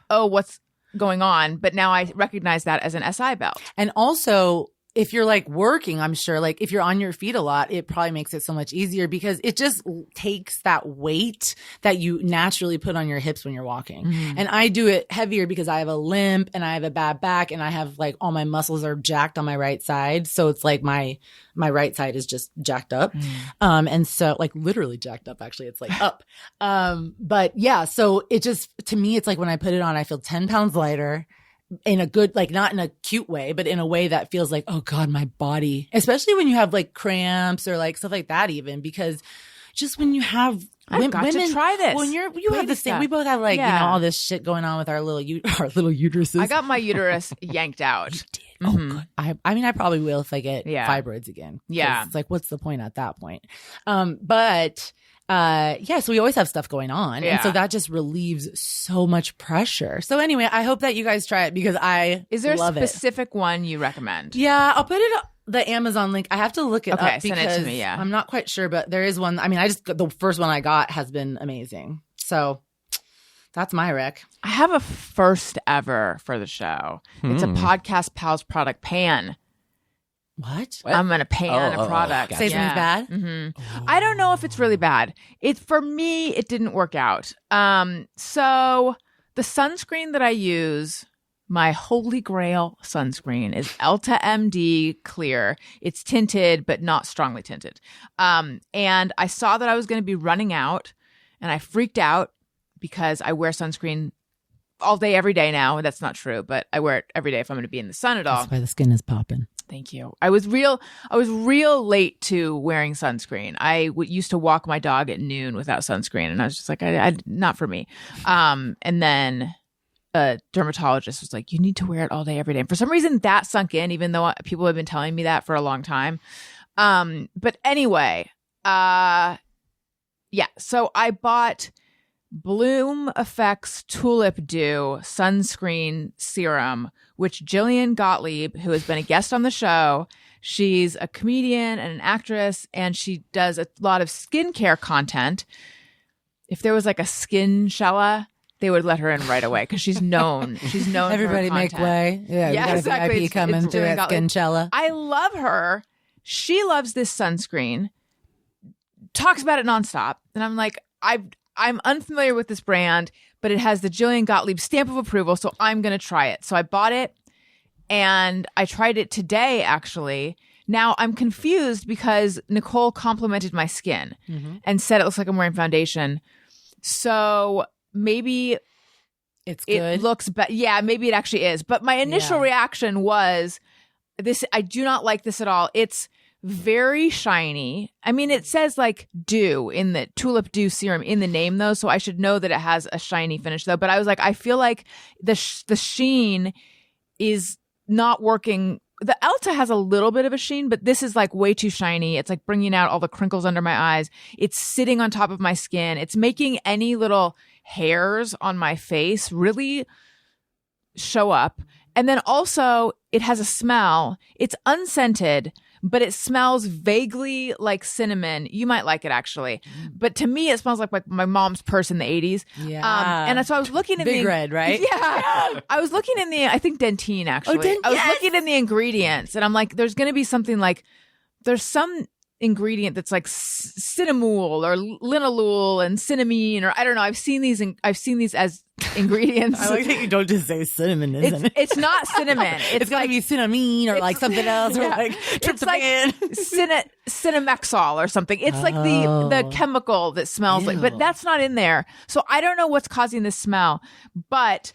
what's going on? But now I recognize that as an SI belt. And also, if you're like working, I'm sure like if you're on your feet a lot, it probably makes it so much easier because it just takes that weight that you naturally put on your hips when you're walking. And I do it heavier because I have a limp and I have a bad back and I have like all my muscles are jacked on my right side. So it's like my right side is just jacked up. And so like literally jacked up, actually, it's like up. But yeah, so it just, to me, it's like when I put it on, I feel 10 pounds lighter. In a good, like not in a cute way, but in a way that feels like, oh God, my body, especially when you have like cramps or like stuff like that, even because just when you have I've got to try this. When you have Baby the same, step. we both have like, Yeah. all this shit going on with our little uteruses. I got my uterus yanked out. You did. Oh, good. I mean, I probably will if I get Yeah. fibroids again. 'Cause Yeah. It's like, what's the point at that point? So we always have stuff going on. Yeah. And so that just relieves so much pressure. So anyway, I hope that you guys try it because Is there love a specific one you recommend? Yeah, I'll put it the Amazon link. I have to look it Okay, up send because it to me, yeah. I'm not quite sure, but there is one. I mean, the first one I got has been amazing. So that's my rec. I have a first ever for the show. It's a Podcast Pals product pan. What? I'm going to pan a product. Say something's bad? I don't know if it's really bad. For me, it didn't work out. So the sunscreen that I use, my holy grail sunscreen, is Elta MD Clear. It's tinted, but not strongly tinted. And I saw that I was going to be running out, and I freaked out because I wear sunscreen all day, every day now. That's not true, but I wear it every day if I'm going to be in the sun at all. That's why the skin is popping. Thank you. I was real late to wearing sunscreen. I used to walk my dog at noon without sunscreen, and I was just like, I not for me. And then a dermatologist was like, you need to wear it all day, every day. And for some reason, that sunk in, even though people have been telling me that for a long time. But anyway, yeah. So I bought Bloom Effects Tulip Dew sunscreen serum, which Jillian Gottlieb, who has been a guest on the show, she's a comedian and an actress, and she does a lot of skincare content. If there was like a Skinshella, they would let her in right away because she's known. She's known. Everybody for her make content. way. Yeah, Yeah, we got exactly. a VIP coming It's through Jillian at Gottlieb. Skinshella. I love her. She loves this sunscreen. Talks about it nonstop, and I'm like, I'm unfamiliar with this brand, but it has the Jillian Gottlieb stamp of approval, so I'm going to try it. So I bought it, and I tried it today, actually. Now, I'm confused because Niccole complimented my skin and said it looks like I'm wearing foundation. So maybe It's good. it looks better. Yeah, maybe it actually is. But my initial reaction was, I do not like this at all. It's very shiny. I mean, it says like dew in the Tulip Dew serum in the name though, so I should know that it has a shiny finish though. But I was like, I feel like the sheen is not working. The Elta has a little bit of a sheen, but this is like way too shiny. It's like bringing out all the crinkles under my eyes. It's sitting on top of my skin. It's making any little hairs on my face really show up. And then also it has a smell. It's unscented, but it smells vaguely like cinnamon. You might like it actually. But to me, it smells like my mom's purse in the 80s. Yeah. And so I was looking in Big Red, right? Yeah. I was looking in I think Dentine actually. Oh, I was looking in the ingredients and I'm like, there's going to be something like, there's some ingredient that's like cinnamol or linalool and cinnamine, or I don't know. I've seen these as ingredients. I like that you don't just say cinnamon, isn't it? It's not cinnamon. It's got to be cinnamine or like something else, or like it's like tryptophan. Cinnamexol or something. It's like the chemical that smells like, but that's not in there. So I don't know what's causing this smell, but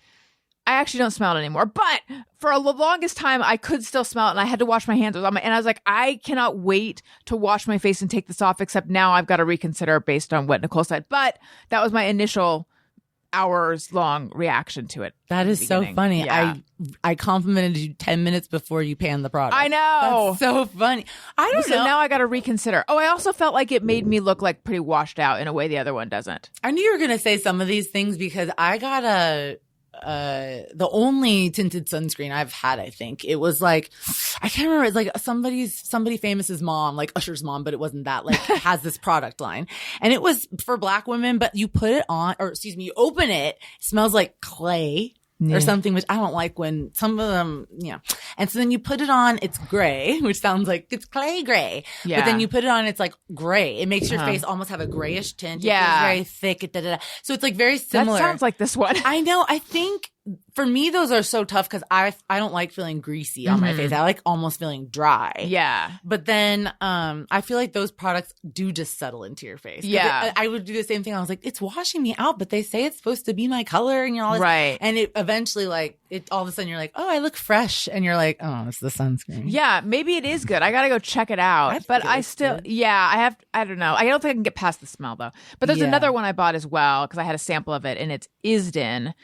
I actually don't smell it anymore. But for the longest time, I could still smell it, and I had to wash my hands. And I was like, I cannot wait to wash my face and take this off, except now I've got to reconsider based on what Niccole said. But that was my initial hours-long reaction to it. That is so funny. Yeah. I complimented you 10 minutes before you panned the product. I know. That's so funny. I don't know. So now I got to reconsider. Oh, I also felt like it made me look like pretty washed out in a way the other one doesn't. I knew you were going to say some of these things because I got the only tinted sunscreen I've had, I think. It was like, I can't remember. It's like somebody famous's mom, like Usher's mom, but it wasn't that, like has this product line. And it was for Black women, but you put it on, or excuse me, you open it smells like clay. Or something, which I don't like when some of them, And so then you put it on, it's gray, which sounds like it's clay gray. Yeah. But then you put it on, it's like gray. It makes your face almost have a grayish tint. Yeah. It's very thick. So it's like very similar. That sounds like this one. I know. I think for me, those are so tough because I don't like feeling greasy on my face. I like almost feeling dry. Yeah. But then I feel like those products do just settle into your face. Yeah. I would do the same thing. I was like, it's washing me out, but they say it's supposed to be my color and all this. Right. And it eventually, like, all of a sudden you're like, oh, I look fresh. And you're like, oh, it's the sunscreen. Yeah, maybe it is good. I got to go check it out. But I still, I don't know. I don't think I can get past the smell though. But there's another one I bought as well because I had a sample of it, and it's Isden.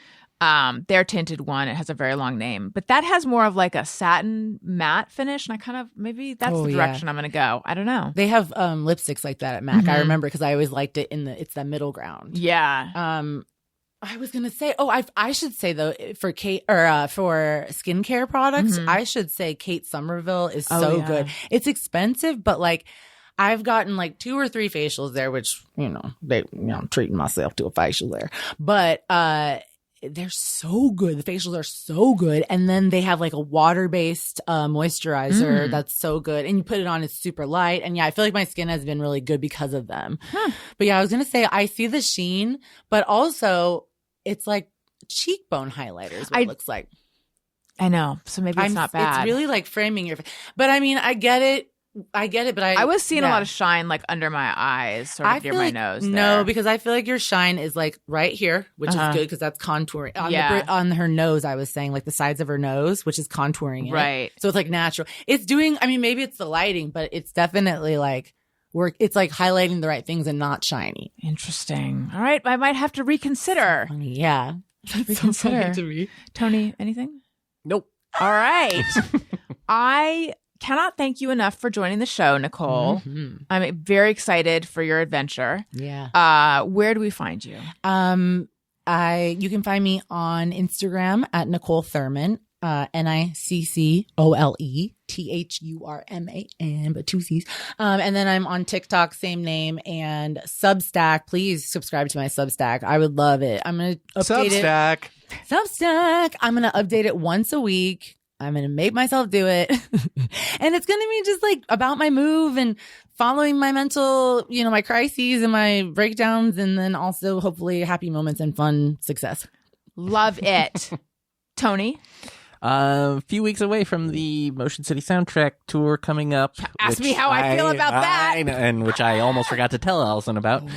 Their tinted one. It has a very long name, but that has more of like a satin matte finish, and I kind of, maybe that's the direction I'm going to go. I don't know. They have lipsticks like that at MAC. I remember because I always liked it it's that middle ground. Yeah. I was gonna say, I should say though, for Kate or for skincare products, I should say Kate Somerville is so good. It's expensive, but like I've gotten like 2 or 3 facials there, which I'm treating myself to a facial there, but they're so good. The facials are so good, and then they have like a water-based moisturizer that's so good, and you put it on, it's super light, and I feel like my skin has been really good because of them. But I was gonna say I see the sheen, but also it's like cheekbone highlighters. What it looks like. I know, so maybe it's not bad. It's really like framing your face, but I mean, I get it, but I was seeing a lot of shine like under my eyes, sort of near my nose. No, because I feel like your shine is like right here, which is good because that's contouring. On her nose, I was saying like the sides of her nose, which is contouring it. Right. So it's like natural. It's doing, I mean, maybe it's the lighting, but it's definitely like it's like highlighting the right things and not shiny. Interesting. All right. I might have to reconsider. Yeah. Reconsider. So funny to me. Tony, anything? Nope. All right. I cannot thank you enough for joining the show, Niccole. I'm very excited for your adventure. Yeah. Where do we find you? You can find me on Instagram at Niccole Thurman, NICCOLETHURMAN, but 2 C's. And then I'm on TikTok, same name, and Substack. Please subscribe to my Substack. I would love it. I'm going to update it. Substack. I'm going to update it once a week. I'm going to make myself do it. And it's going to be just like about my move and following my mental, my crises and my breakdowns, and then also hopefully happy moments and fun success. Love it. Tony? A few weeks away from the Motion City soundtrack tour coming up. Ask me how I feel about that. And which I almost forgot to tell Allison about.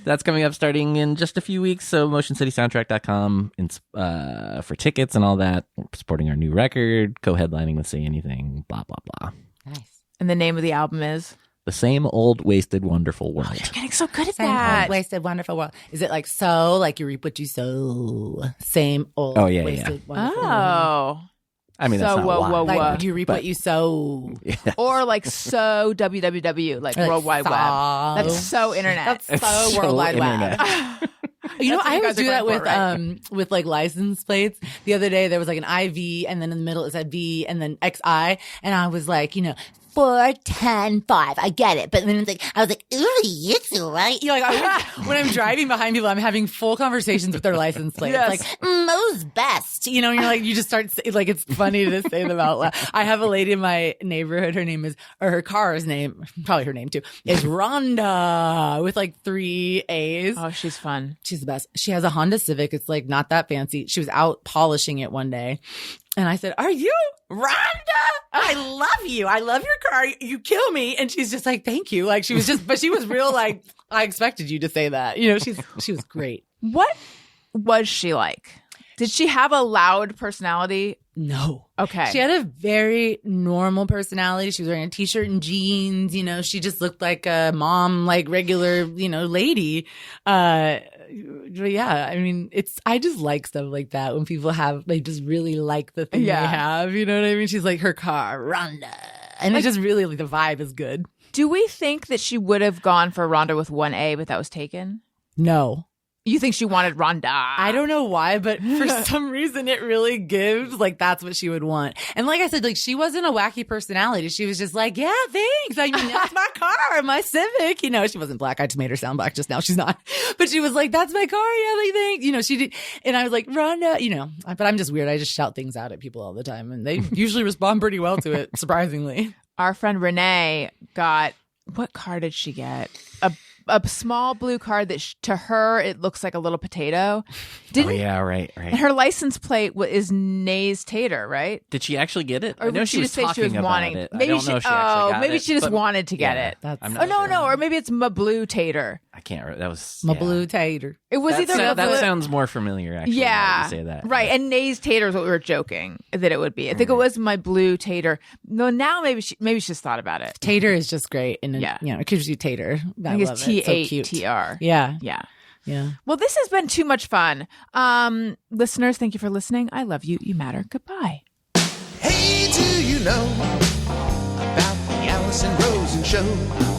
That's coming up starting in just a few weeks. So motioncitysoundtrack.com for tickets and all that. We're supporting our new record, co-headlining with Say Anything, blah, blah, blah. Nice. And the name of the album is? The Same Old Wasted Wonderful World. Oh, you're getting so good at Same that. old wasted wonderful world. Is it like so? Like you reap what you sow. Same old wasted wonderful world. Oh. I mean, that's So, not whoa, why. whoa, whoa. Like you reap what you sow. Yeah. Or like so www, like Or like World Wide Web. so. That's so internet. That's It's so World Wide internet. Web. You know, That's what I you always guys are do that going for, right? with like license plates. The other day there was like an IV, and then in the middle it said V, and then XI, and I was like, 4, 10, 5. I get it. But then it's like, I was like, ooh, it's all right. You know, like, when I'm driving behind people, I'm having full conversations with their license plate. Yes. It's like, Mo's best. You know, and you're like, you just start, like, it's funny to say them out loud. I have a lady in my neighborhood. Her car's name, probably her name too, is Rhonda with like 3 A's. Oh, she's fun. She's the best. She has a Honda Civic. It's like not that fancy. She was out polishing it one day. And I said, are you Rhonda? I love you. I love your car. You kill me. And she's just like, thank you. Like she was just, but she was real like, I expected you to say that. You know, she was great. What was she like? Did she have a loud personality? No. Okay. She had a very normal personality. She was wearing a t-shirt and jeans. You know, she just looked like a mom, like regular, you know, lady. Yeah, I mean, I just like stuff like that when people they just really like the thing they have. You know what I mean? She's like her car, Rhonda. And it just really, like, the vibe is good. Do we think that she would have gone for Rhonda with 1A, but that was taken? No. You think she wanted Rhonda? I don't know why, but for some reason it really gives like that's what she would want. And like I said, like she wasn't a wacky personality. She was just like, yeah, thanks. I mean, that's my car, my Civic. You know, she wasn't black. I just made her sound black just now. She's not. But she was like, that's my car. Yeah, like thanks. You know, she did. And I was like, Rhonda, you know, but I'm just weird. I just shout things out at people all the time and they usually respond pretty well to it, surprisingly. Our friend Renee got, what car did she get? A small blue car that to her it looks like a little potato. Right. And her license plate is Nays Tater, right? Did she actually get it? Or I know she was talking about it. Maybe I don't know if she actually got maybe it, she just but- wanted to get it. I'm not sure. No, or maybe it's my blue tater. I can't remember. That was My blue tater. It was either that sounds more familiar. Actually, now that you say that. Right. And Nays Tater is what we were joking that it would be. I think it was my blue tater. No, now maybe she just thought about it. Tater is just great. And Yeah. you know, it gives you tater. I think it's T8TR. TATR. Yeah. Yeah. Yeah. Well, this has been too much fun. Listeners, thank you for listening. I love you. You matter. Goodbye. Hey, do you know about the Allison Rosen show?